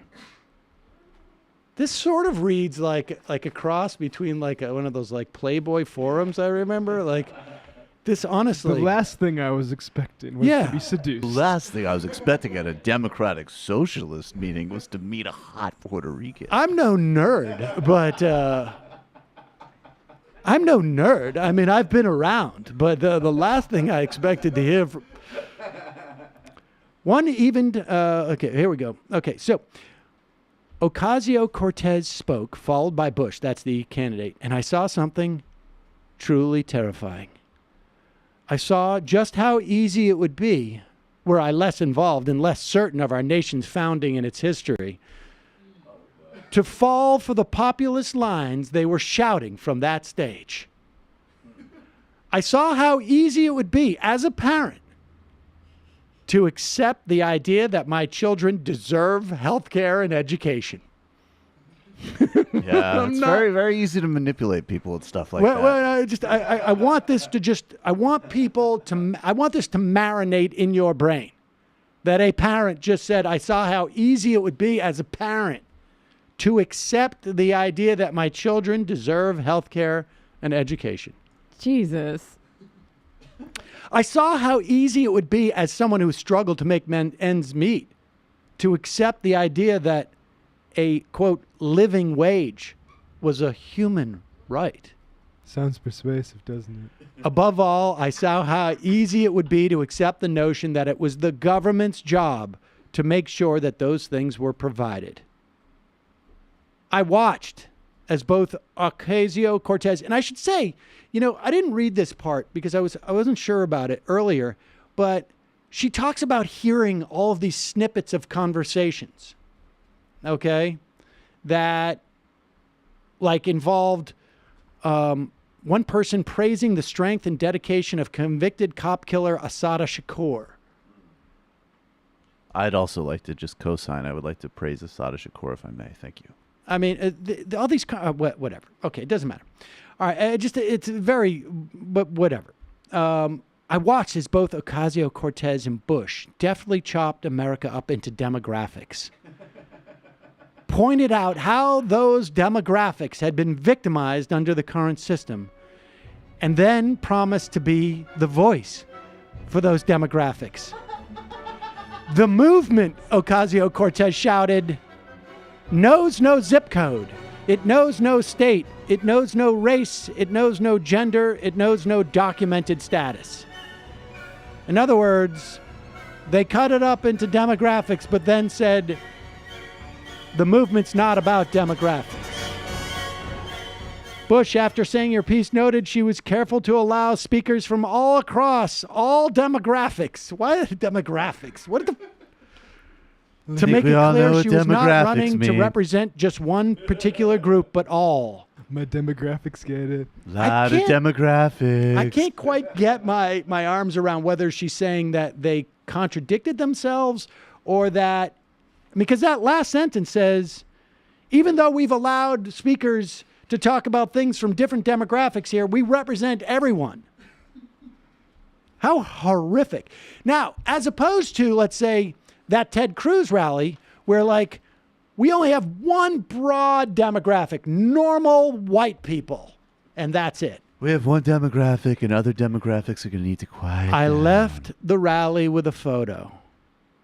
This sort of reads like a cross between like one of those like Playboy forums I remember. Like this, honestly. The last thing I was expecting was to be seduced. The last thing I was expecting at a Democratic Socialist meeting was to meet a hot Puerto Rican. I'm no nerd, but I'm no nerd. I mean, I've been around, but the last thing I expected to hear from one even. Okay, here we go. Okay, so. Ocasio-Cortez spoke, followed by Bush. That's the candidate. And I saw something truly terrifying. I saw just how easy it would be, were I less involved and less certain of our nation's founding and its history, to fall for the populist lines they were shouting from that stage. I saw how easy it would be, as a parent, to accept the idea that my children deserve health care and education. Yeah, it's very, very easy to manipulate people with stuff like that. Well, I want this to I want this to marinate in your brain. That a parent just said, I saw how easy it would be as a parent to accept the idea that my children deserve health care and education. Jesus. I saw how easy it would be as someone who struggled to make ends meet to accept the idea that a, quote, living wage was a human right. Sounds persuasive, doesn't it? Above all, I saw how easy it would be to accept the notion that it was the government's job to make sure that those things were provided. I watched as both Ocasio-Cortez, and I should say, I didn't read this part because I wasn't sure about it earlier, but she talks about hearing all of these snippets of conversations, okay, that involved one person praising the strength and dedication of convicted cop killer Assata Shakur. I'd also like to just co-sign. I would like to praise Assata Shakur, if I may. Thank you. I mean, all these, whatever. Okay, it doesn't matter. All right, it's very, but whatever. I watched as both Ocasio-Cortez and Bush deftly chopped America up into demographics. Pointed out how those demographics had been victimized under the current system, and then promised to be the voice for those demographics. The movement, Ocasio-Cortez shouted, knows no zip code. It knows no state. It knows no race. It knows no gender. It knows no documented status. In other words, they cut it up into demographics, but then said, the movement's not about demographics. Bush, after saying her piece, noted she was careful to allow speakers from all across all demographics. Why demographics? What the... To make it clear she was not running to represent just one particular group, but all. My demographics get it. Lot of demographics. I can't quite get my arms around whether she's saying that they contradicted themselves or that, because that last sentence says, even though we've allowed speakers to talk about things from different demographics here, we represent everyone. How horrific. Now, as opposed to, let's say, that Ted Cruz rally where we only have one broad demographic, normal white people, and that's it. We have one demographic and other demographics are going to need to quiet down. Left the rally with a photo,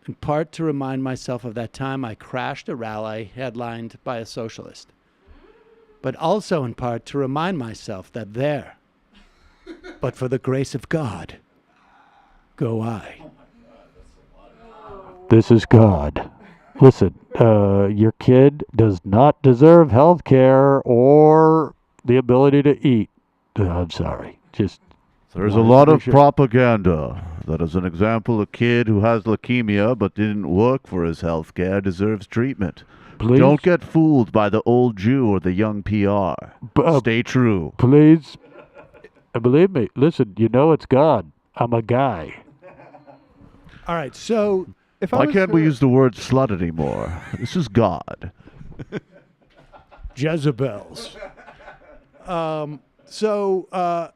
in part to remind myself of that time I crashed a rally headlined by a socialist, but also in part to remind myself that there, but for the grace of God, go I. This is God. Listen, your kid does not deserve health care or the ability to eat. I'm sorry. There's a lot of propaganda that, as an example, a kid who has leukemia but didn't work for his health care deserves treatment. Please? Don't get fooled by the old Jew or the young PR. Stay true. Please. Believe me. Listen, it's God. I'm a guy. All right, so... Why can't we use the word slut anymore? This is God. Jezebels. So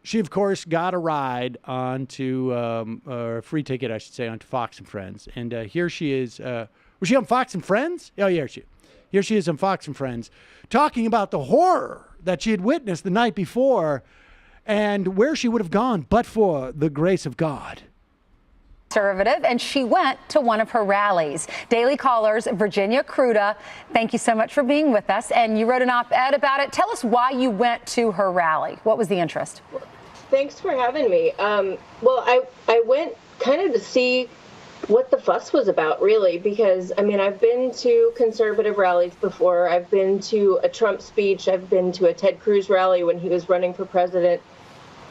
she, of course, got a ride onto, or a free ticket, I should say, onto Fox and Friends. And here she is. Was she on Fox and Friends? Oh, yeah, here she is on Fox and Friends, talking about the horror that she had witnessed the night before and where she would have gone but for the grace of God. Conservative, and she went to one of her rallies. Daily Caller's Virginia Kruta, thank you so much for being with us. And you wrote an op-ed about it. Tell us why you went to her rally. What was the interest? Thanks for having me. Well, I went kind of to see what the fuss was about, really, because, I've been to conservative rallies before. I've been to a Trump speech. I've been to a Ted Cruz rally when he was running for president.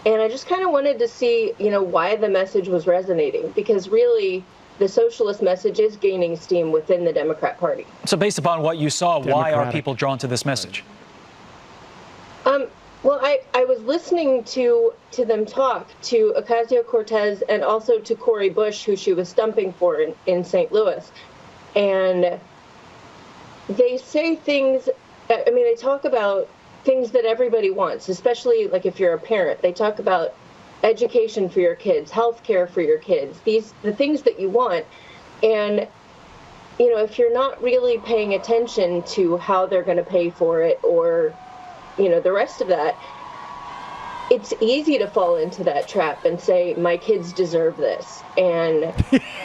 And I just kind of wanted to see, why the message was resonating, because really the socialist message is gaining steam within the Democrat Party. So based upon what you saw, why are people drawn to this message? Well, I was listening to them talk, to Ocasio-Cortez and also to Cori Bush, who she was stumping for in St. Louis. And they say things I mean, they talk about things that everybody wants, especially like if you're a parent. They talk about education for your kids, health care for your kids, the things that you want. And, you know, if you're not really paying attention to how they're going to pay for it or, you know, the rest of that, it's easy to fall into that trap and say, my kids deserve this. And,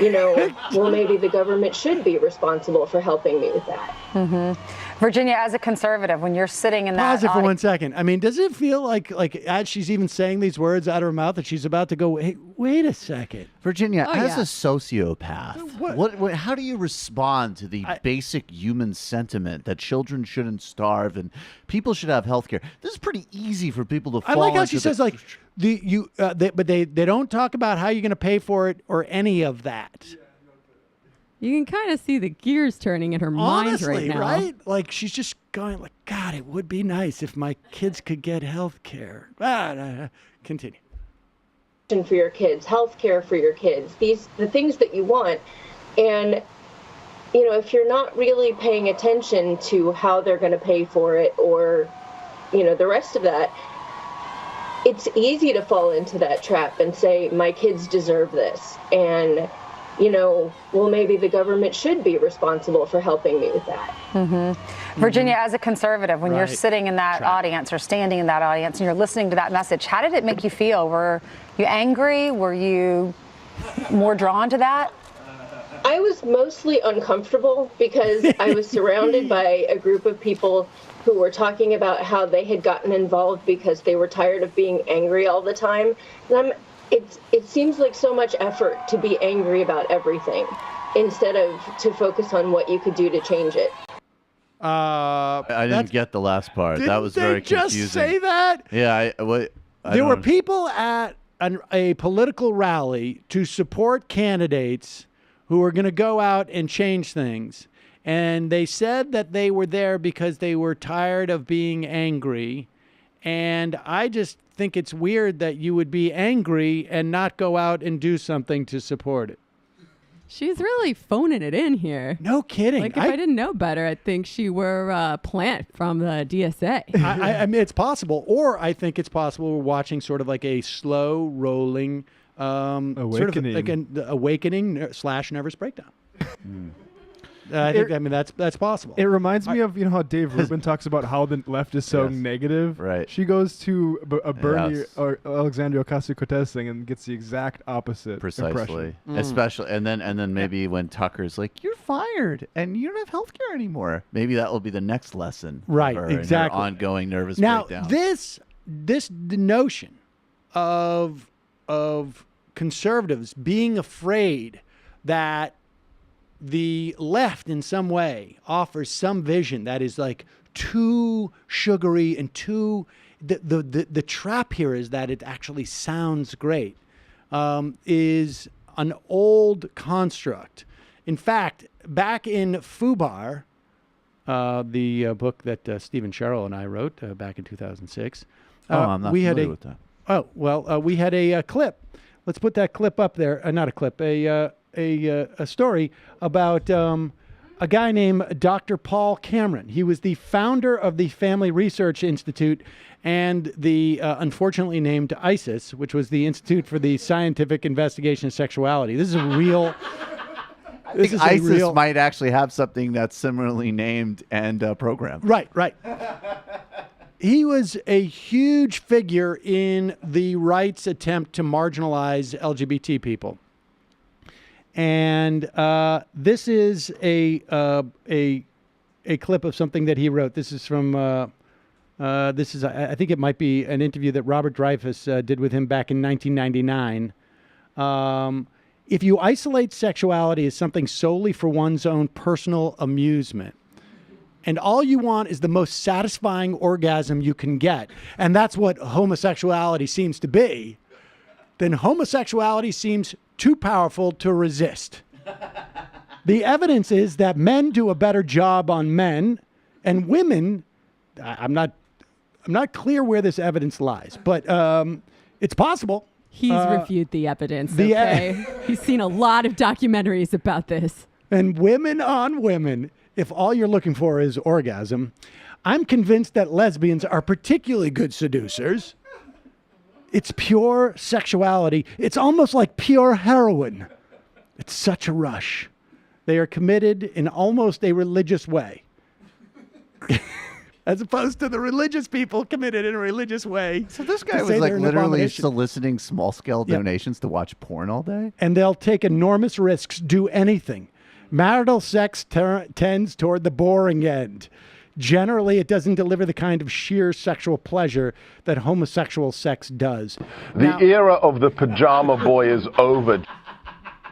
you know, well, maybe the government should be responsible for helping me with that. Mm-hmm. Virginia, as a conservative, when you're sitting in that... Pause it for 1 second. I mean, does it feel like as she's even saying these words out of her mouth that she's about to go, hey, wait a second. Virginia, as a sociopath, what, how do you respond to the basic human sentiment that children shouldn't starve and people should have health care? This is pretty easy for people to fall into. I like how she says, like, but they don't talk about how you're going to pay for it or any of that. You can kind of see the gears turning in her mind right now. Right? Like, she's just going like, God, it would be nice if my kids could get health care. Continue. For your kids, health care for your kids, the things that you want. And, you know, if you're not really paying attention to how they're going to pay for it or, you know, the rest of that, it's easy to fall into that trap and say, my kids deserve this. And, you know, well, maybe the government should be responsible for helping me with that. Mm-hmm. Virginia, as a conservative, when you're sitting in that audience or standing in that audience and you're listening to that message, how did it make you feel? Were you angry? Were you more drawn to that? I was mostly uncomfortable because I was surrounded by a group of people who were talking about how they had gotten involved because they were tired of being angry all the time. And it seems like so much effort to be angry about everything instead of to focus on what you could do to change it. I didn't get the last part. That was very confusing. Did they just say that? Yeah. There were people at a political rally to support candidates who were going to go out and change things. And they said that they were there because they were tired of being angry. And I just think it's weird that you would be angry and not go out and do something to support it. She's really phoning it in here. No kidding. Like, if I didn't know better, I'd think she were a plant from the DSA. I mean, it's possible. Or I think it's possible we're watching sort of like a slow rolling awakening. Sort of like an awakening / nervous breakdown. I think that's possible. It reminds me of how Dave Rubin talks about how the left is so negative. Right. She goes to a Bernie or Alexandria Ocasio-Cortez thing and gets the exact opposite Precisely. Especially, and then maybe when Tucker's like, "You're fired and you don't have health care anymore." Maybe that will be the next lesson. Right. For her Exactly. In her ongoing nervous breakdown. Now this notion of conservatives being afraid that the left in some way offers some vision that is like too sugary and too the trap here is that it actually sounds great, is an old construct. In fact, back in FUBAR, the book that Stephen Sherrill and I wrote back in 2006, I'm not familiar with that. Oh, well, we had a clip. Let's put that clip up there. Not a clip, a story about a guy named Dr. Paul Cameron. He was the founder of the Family Research Institute and the unfortunately named ISIS, which was the Institute for the Scientific Investigation of Sexuality. This is a real... I think ISIS might actually have something that's similarly named and programmed. Right. He was a huge figure in the right's attempt to marginalize LGBT people. And this is a clip of something that he wrote. This is from I think it might be an interview that Robert Dreyfuss did with him back in 1999. If you isolate sexuality as something solely for one's own personal amusement, and all you want is the most satisfying orgasm you can get, and that's what homosexuality seems to be, then homosexuality seems too powerful to resist. The evidence is that men do a better job on men, and women, I'm not clear where this evidence lies, but it's possible. He's reviewed the evidence, okay? He's seen a lot of documentaries about this. And women on women, if all you're looking for is orgasm, I'm convinced that lesbians are particularly good seducers. It's pure sexuality. It's almost like pure heroin. It's such a rush. They are committed in almost a religious way. As opposed to the religious people committed in a religious way. So this guy was like literally soliciting small-scale donations to watch porn all day? And they'll take enormous risks, do anything. Marital sex tends toward the boring end. Generally, it doesn't deliver the kind of sheer sexual pleasure that homosexual sex does. The era of the pajama boy is over.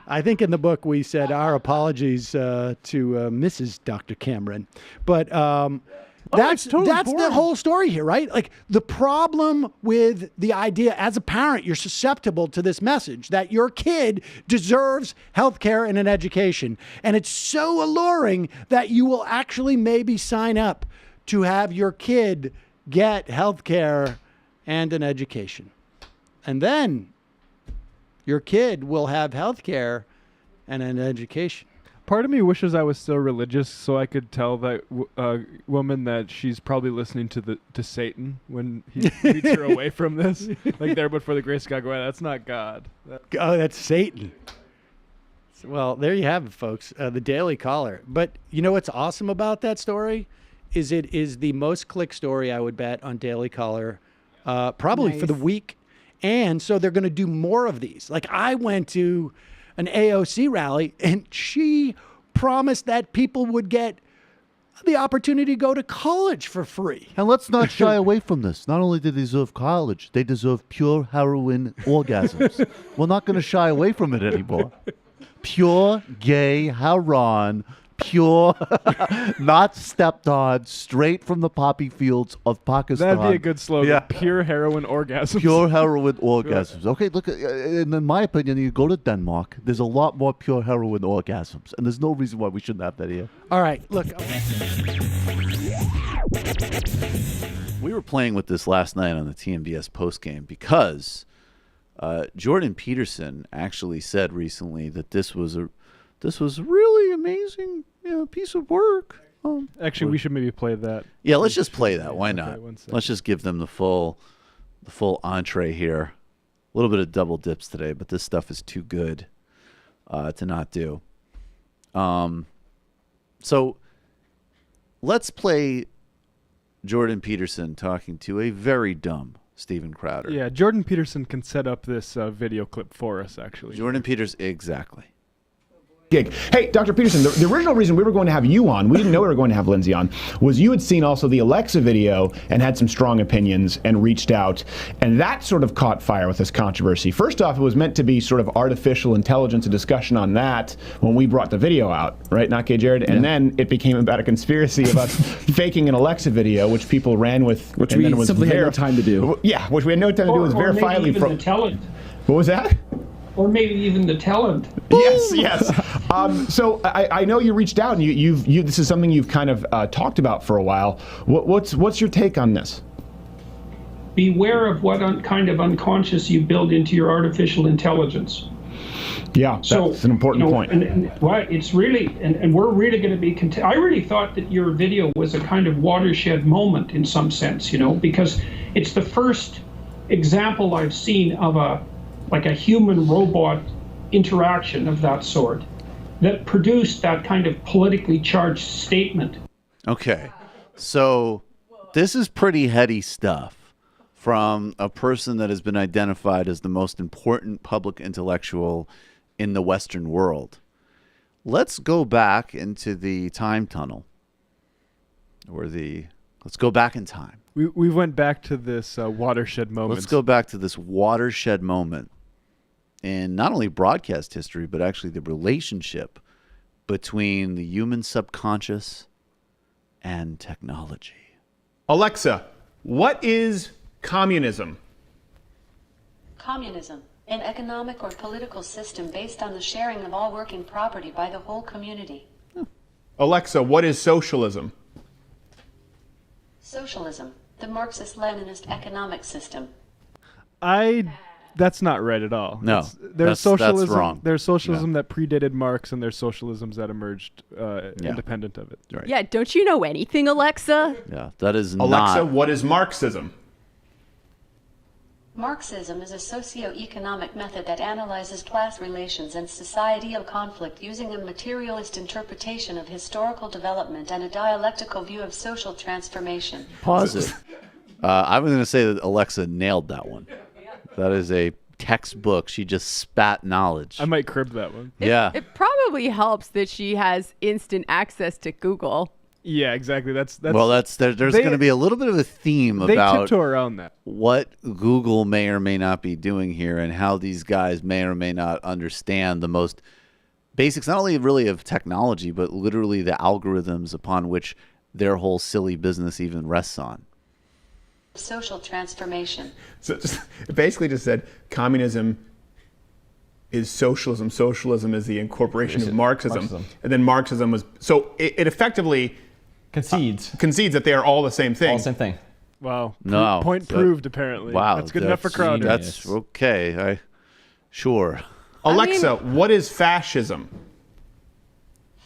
I think in the book we said our apologies to Mrs. Dr. Cameron. But that's the whole story here, right? Like the problem with the idea as a parent, you're susceptible to this message that your kid deserves health care and an education. And it's so alluring that you will actually maybe sign up to have your kid get health care and an education. And then your kid will have health care and an education. Part of me wishes I was still religious so I could tell that woman that she's probably listening to Satan when he leads her away from this. Like there, but for the grace of God, go away. That's not God. Oh, that's Satan. Well, there you have it, folks. The Daily Caller. But you know what's awesome about that story is it is the most clicked story, I would bet, on Daily Caller, probably for the week. And so they're going to do more of these. Like I went to an AOC rally, and she promised that people would get the opportunity to go to college for free. And let's not shy away from this. Not only do they deserve college, they deserve pure heroin orgasms. We're not going to shy away from it anymore. Pure gay heroin, pure, not stepped on, straight from the poppy fields of Pakistan. That'd be a good slogan. Yeah. Pure heroin orgasms. Pure heroin orgasms. Okay, look, in my opinion, you go to Denmark, there's a lot more pure heroin orgasms, and there's no reason why we shouldn't have that here. All right, look. We were playing with this last night on the TMBS postgame because Jordan Peterson actually said recently that this was a really amazing piece of work. Actually, we should maybe play that. Yeah, let's just play that. Why not? Okay, let's just give them the full entree here. A little bit of double dips today, but this stuff is too good to not do. So let's play Jordan Peterson talking to a very dumb Steven Crowder. Yeah, Jordan Peterson can set up this video clip for us, actually. Jordan Peterson, exactly. Gig. Hey, Dr. Peterson, the original reason we were going to have you on, we didn't know we were going to have Lindsay on, was you had seen also the Alexa video and had some strong opinions and reached out, and that sort of caught fire with this controversy. First off, it was meant to be sort of artificial intelligence, a discussion on that when we brought the video out, right, not gay Jared? And then it became about a conspiracy of us faking an Alexa video, which people ran with. Which we simply had no time to do. Yeah, which we had no time to do. It was verifiably. Maybe even the talent. What was that? Or maybe even the talent. Yes. So I know you reached out and you this is something you've kind of talked about for a while. What's your take on this? Beware of what kind of unconscious you build into your artificial intelligence. Yeah, that's an important point. And it's really, and we're really going to be. I really thought that your video was a kind of watershed moment in some sense, because it's the first example I've seen of a human-robot interaction of that sort that produced that kind of politically charged statement. Okay, so this is pretty heady stuff from a person that has been identified as the most important public intellectual in the Western world. Let's go back into the time tunnel, let's go back in time. We went back to this watershed moment. Let's go back to this watershed moment in not only broadcast history, but actually the relationship between the human subconscious and technology. Alexa, what is communism? Communism, an economic or political system based on the sharing of all working property by the whole community. Alexa, what is socialism? Socialism, the Marxist-Leninist economic system. I That's not right at all. No, there's socialism. That's wrong. There's socialism that predated Marx, and there's socialisms that emerged independent of it. Right. Yeah, don't you know anything, Alexa? Yeah, that is Alexa, not. what is Marxism? Marxism is a socio-economic method that analyzes class relations and societal conflict using a materialist interpretation of historical development and a dialectical view of social transformation. Pause it. I was going to say that Alexa nailed that one. That is a textbook. She just spat knowledge. I might crib that one. It probably helps that she has instant access to Google. Yeah, exactly. That's there's going to be a little bit of a theme they about tiptoe around that. What Google may or may not be doing here, and how these guys may or may not understand the most basics, not only really of technology, but literally the algorithms upon which their whole silly business even rests on. Social transformation. So it basically just said communism is socialism. Socialism is the incorporation of Marxism. And then Marxism was... So it effectively... Concedes that they are all the same thing. All the same thing. Wow. No. Point proved, apparently. Wow. That's good enough for Crowder. That's okay. Sure. Alexa, what is fascism?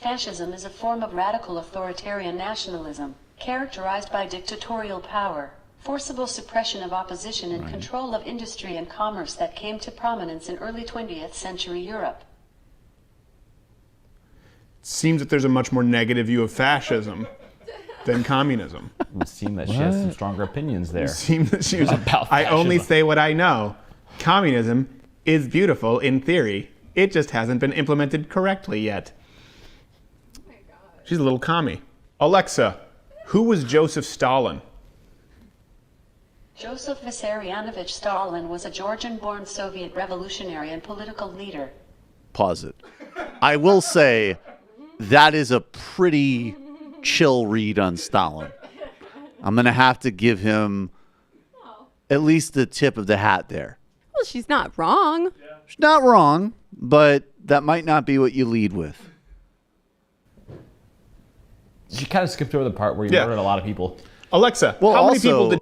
Fascism is a form of radical authoritarian nationalism, characterized by dictatorial power, forcible suppression of opposition, and control of industry and commerce that came to prominence in early 20th century Europe. It seems that there's a much more negative view of fascism than communism. It would seem that she has some stronger opinions there. It seems that she was, about I only fascism. say what I know. Communism is beautiful in theory. It just hasn't been implemented correctly yet. She's a little commie. Alexa, who was Joseph Stalin? Joseph Vissarionovich Stalin was a Georgian-born Soviet revolutionary and political leader. Pause it. I will say that is a pretty chill read on Stalin. I'm going to have to give him at least the tip of the hat there. Well, she's not wrong. She's not wrong, but that might not be what you lead with. She kind of skipped over the part where you murdered a lot of people. Alexa, Well, how also, many people did...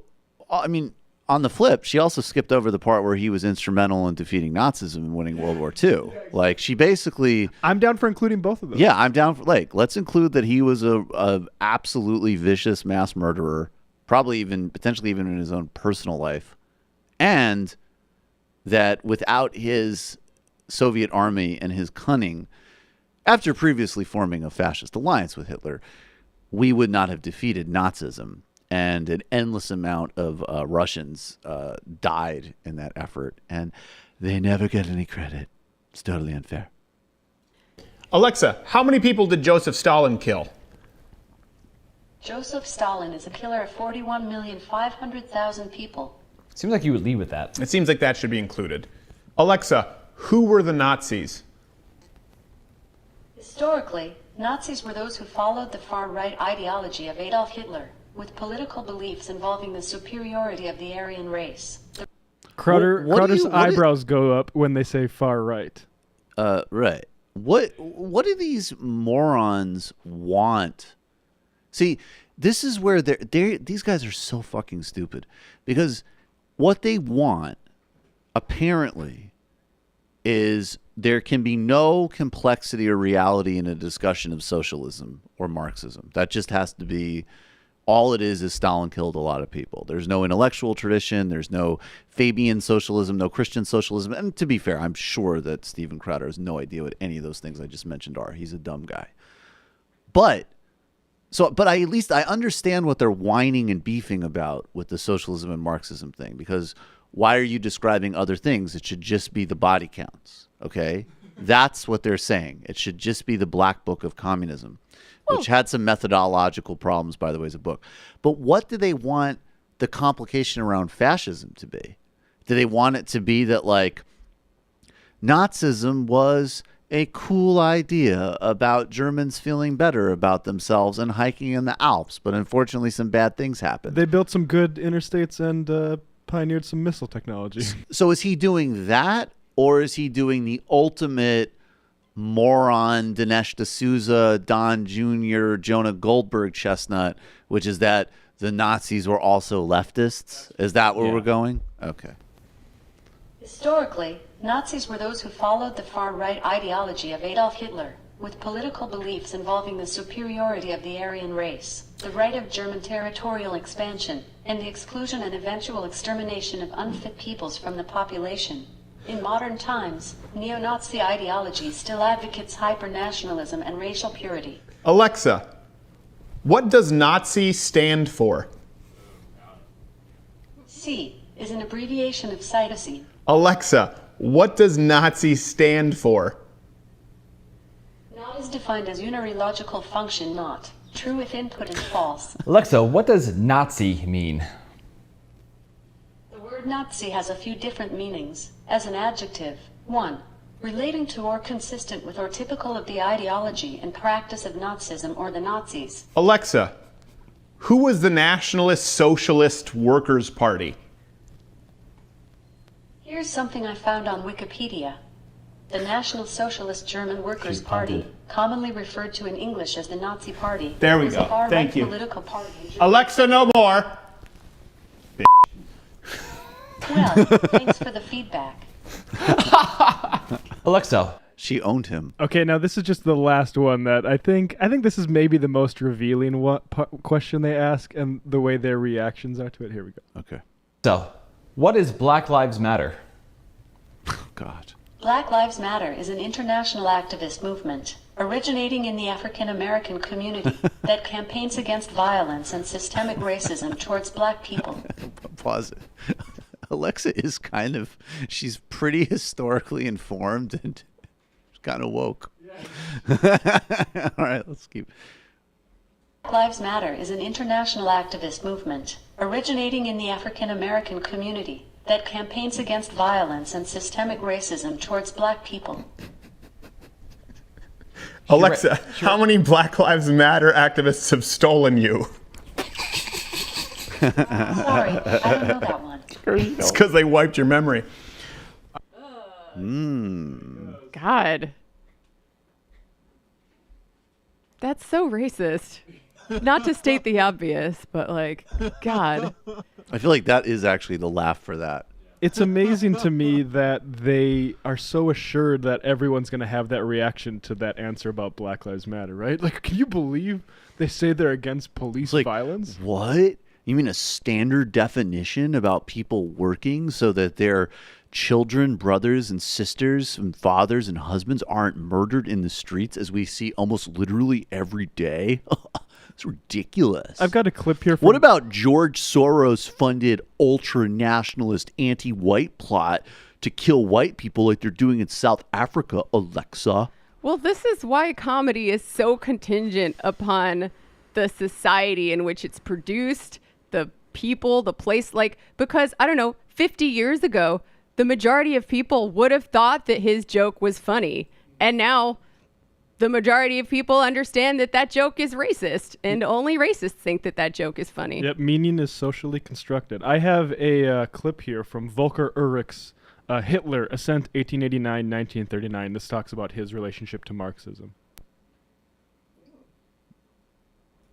I mean, on the flip, she also skipped over the part where he was instrumental in defeating Nazism and winning World War II. Like, she basically... I'm down for including both of them. Yeah, I'm down for, let's include that he was a absolutely vicious mass murderer, probably potentially even in his own personal life, and that without his Soviet army and his cunning, after previously forming a fascist alliance with Hitler, we would not have defeated Nazism. And an endless amount of Russians died in that effort, and they never get any credit. It's totally unfair. Alexa, how many people did Joseph Stalin kill? Joseph Stalin is a killer of 41,500,000 people. Seems like you would lead with that. It seems like that should be included. Alexa, who were the Nazis? Historically, Nazis were those who followed the far-right ideology of Adolf Hitler, with political beliefs involving the superiority of the Aryan race. Crowder's eyebrows go up when they say far right. Right. What do these morons want? See, this is where these guys are so fucking stupid, because what they want apparently is there can be no complexity or reality in a discussion of socialism or Marxism. That just has to be all it is Stalin killed a lot of people. There's no intellectual tradition. There's no Fabian socialism, no Christian socialism. And to be fair, I'm sure that Steven Crowder has no idea what any of those things I just mentioned are. He's a dumb guy. But at least I understand what they're whining and beefing about with the socialism and Marxism thing, because why are you describing other things? It should just be the body counts, okay? That's what they're saying. It should just be the black book of communism, which had some methodological problems, by the way, as a book. But what do they want the complication around fascism to be? Do they want it to be that, like, Nazism was a cool idea about Germans feeling better about themselves and hiking in the Alps, but unfortunately some bad things happened? They built some good interstates and pioneered some missile technology. So is he doing that, or is he doing the ultimate moron Dinesh D'Souza, Don Jr., Jonah Goldberg chestnut, which is that the Nazis were also leftists? Is that where we're going? Okay. Historically, Nazis were those who followed the far-right ideology of Adolf Hitler, with political beliefs involving the superiority of the Aryan race, the right of German territorial expansion, and the exclusion and eventual extermination of unfit peoples from the population. In modern times, neo-Nazi ideology still advocates hyper-nationalism and racial purity. Alexa, what does Nazi stand for? C is an abbreviation of cytosine. Alexa, what does Nazi stand for? Not is defined as unary logical function not. True if input and false. Alexa, what does Nazi mean? The word Nazi has a few different meanings. As an adjective, 1. Relating to or consistent with or typical of the ideology and practice of Nazism or the Nazis. Alexa, who was the Nationalist Socialist Workers' Party? Here's something I found on Wikipedia. The National Socialist German Workers' Party, commonly referred to in English as the Nazi Party, There we was go. a far-right Thank you. political party in Germany. Alexa, no more. Well, thanks for the feedback. Alexa. She owned him. Okay, now this is just the last one that I think this is maybe the most revealing question they ask and the way their reactions are to it. Here we go. Okay. So, what is Black Lives Matter? God. Black Lives Matter is an international activist movement originating in the African American community that campaigns against violence and systemic racism towards black people. Pause it. Alexa is she's pretty historically informed and kind of woke. Yeah. All right, let's keep. Black Lives Matter is an international activist movement originating in the African American community that campaigns against violence and systemic racism towards black people. Alexa, how many Black Lives Matter activists have stolen you? Sorry, I don't know that one. It's because they wiped your memory. God. That's so racist. Not to state the obvious, but God. I feel like that is actually the laugh for that. It's amazing to me that they are so assured that everyone's going to have that reaction to that answer about Black Lives Matter, right? Can you believe they say they're against police violence? What? You mean a standard definition about people working so that their children, brothers and sisters and fathers and husbands aren't murdered in the streets as we see almost literally every day? It's ridiculous. I've got a clip here. What about George Soros-funded ultra-nationalist anti-white plot to kill white people like they're doing in South Africa, Alexa? Well, this is why comedy is so contingent upon the society in which it's produced, the people, the place, because, I don't know, 50 years ago, the majority of people would have thought that his joke was funny. And now the majority of people understand that joke is racist, and only racists think that joke is funny. Yep, meaning is socially constructed. I have a clip here from Volker Ulrich's Hitler, Ascent, 1889-1939. This talks about his relationship to Marxism.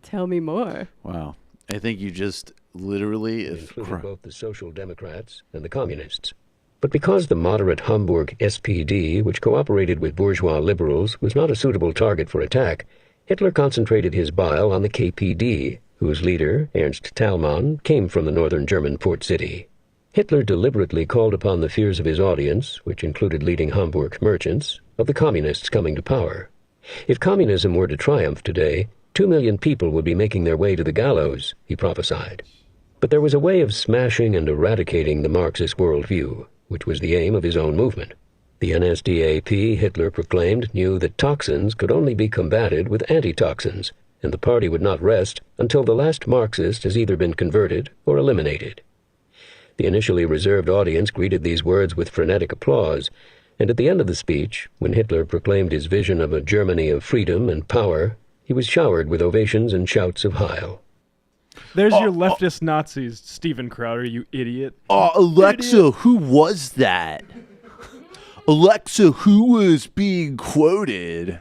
Tell me more. Wow. I think you just literally included both the Social Democrats and the Communists. But because the moderate Hamburg SPD, which cooperated with bourgeois liberals, was not a suitable target for attack, Hitler concentrated his bile on the KPD, whose leader, Ernst Thälmann, came from the northern German port city. Hitler deliberately called upon the fears of his audience, which included leading Hamburg merchants, of the communists coming to power. If communism were to triumph today, 2 million people would be making their way to the gallows, he prophesied. But there was a way of smashing and eradicating the Marxist worldview, which was the aim of his own movement. The NSDAP, Hitler proclaimed, knew that toxins could only be combated with antitoxins, and the party would not rest until the last Marxist has either been converted or eliminated. The initially reserved audience greeted these words with frenetic applause, and at the end of the speech, when Hitler proclaimed his vision of a Germany of freedom and power, he was showered with ovations and shouts of Heil. There's your leftist Nazis, Steven Crowder, you idiot. Alexa, idiot. Who was that? Alexa, who was being quoted?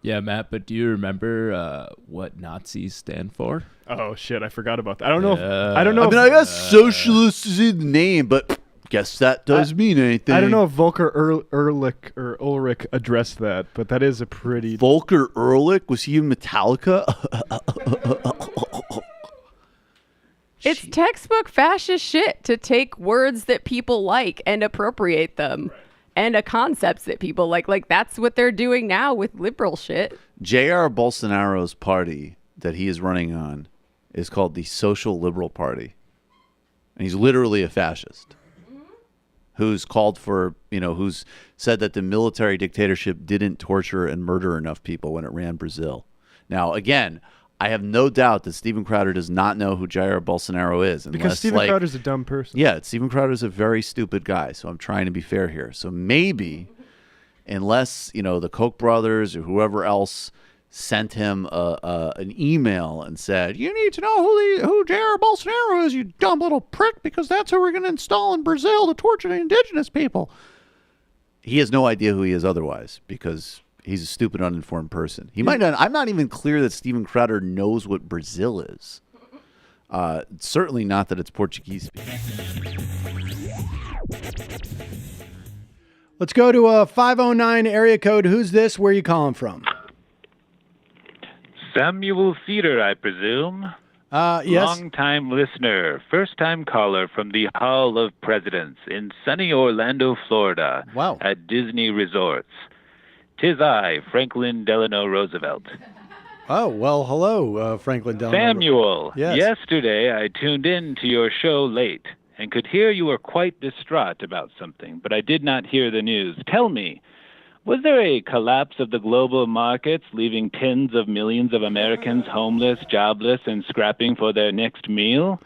Yeah, Matt, but do you remember what Nazis stand for? Oh shit, I forgot about that. I don't know. I mean, I guess socialist is in the name, but guess that does mean anything. I don't know if Volker Ehrlich or Ulrich addressed that, but that is a pretty... Volker Ehrlich? Was he in Metallica? It's textbook fascist shit to take words that people like and appropriate them and concepts that people like. Like, that's what they're doing now with liberal shit. J.R. Bolsonaro's party that he is running on is called the Social Liberal Party. And he's literally a fascist who's called for, who's said that the military dictatorship didn't torture and murder enough people when it ran Brazil. Now, again, I have no doubt that Steven Crowder does not know who Jair Bolsonaro is. Because Steven Crowder's a dumb person. Yeah, Steven Crowder's a very stupid guy, so I'm trying to be fair here. So maybe, unless, the Koch brothers or whoever else sent him an email and said, you need to know who Jair Bolsonaro is, you dumb little prick, because that's who we're going to install in Brazil to torture the indigenous people. He has no idea who he is otherwise, because he's a stupid, uninformed person. He might not. I'm not even clear that Steven Crowder knows what Brazil is. Certainly not that it's Portuguese. Let's go to a 509 area code. Who's this? Where are you calling from? Samuel Seder, I presume. Yes. Long-time listener, first-time caller from the Hall of Presidents in sunny Orlando, Florida. Wow. At Disney Resorts. 'Tis I, Franklin Delano Roosevelt. Oh, well, hello, Franklin Delano. Samuel, yes. Yesterday I tuned in to your show late and could hear you were quite distraught about something, but I did not hear the news. Tell me, was there a collapse of the global markets, leaving tens of millions of Americans homeless, jobless, and scrapping for their next meal?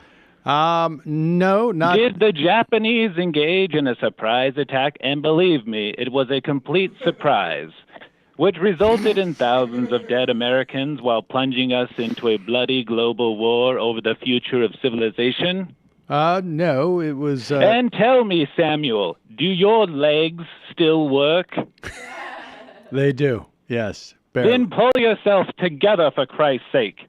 No, not... Did the Japanese engage in a surprise attack? And believe me, it was a complete surprise, which resulted in thousands of dead Americans while plunging us into a bloody global war over the future of civilization? No, it was... And tell me, Samuel, do your legs still work? They do, yes. Barely. Then pull yourself together, for Christ's sake.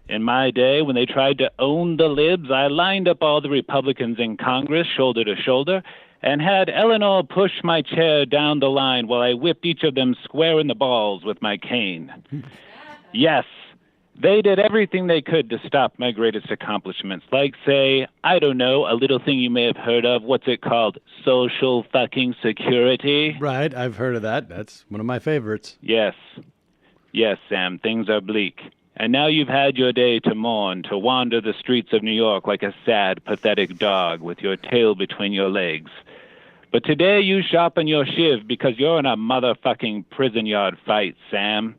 In my day, when they tried to own the libs, I lined up all the Republicans in Congress, shoulder to shoulder, and had Eleanor push my chair down the line while I whipped each of them square in the balls with my cane. Yes, they did everything they could to stop my greatest accomplishments, like, say, I don't know, a little thing you may have heard of. What's it called? Social fucking security? Right, I've heard of that. That's one of my favorites. Yes. Yes, Sam, things are bleak. And now you've had your day to mourn, to wander the streets of New York like a sad, pathetic dog with your tail between your legs. But today you sharpen your shiv because you're in a motherfucking prison yard fight, Sam.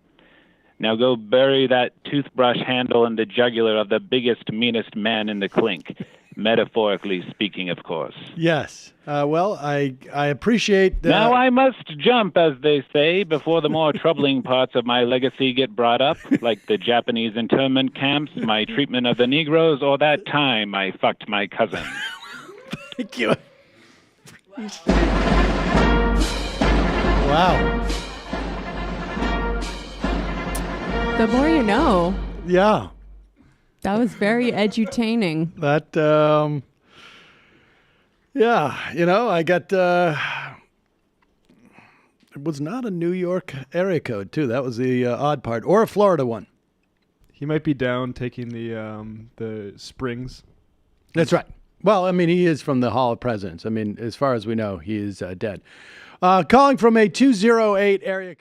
Now go bury that toothbrush handle in the jugular of the biggest, meanest man in the clink. Metaphorically speaking, of course. Yes. Well, I appreciate... Now I must jump, as they say, before the more troubling parts of my legacy get brought up, like the Japanese internment camps, my treatment of the Negroes, or that time I fucked my cousin. Thank you. Wow. The more you know. Yeah. That was very edutaining. That, yeah, I got, it was not a New York area code, too. That was the odd part. Or a Florida one. He might be down taking the Springs. That's right. Well, I mean, he is from the Hall of Presidents. I mean, as far as we know, he is dead. Calling from a 208 area code.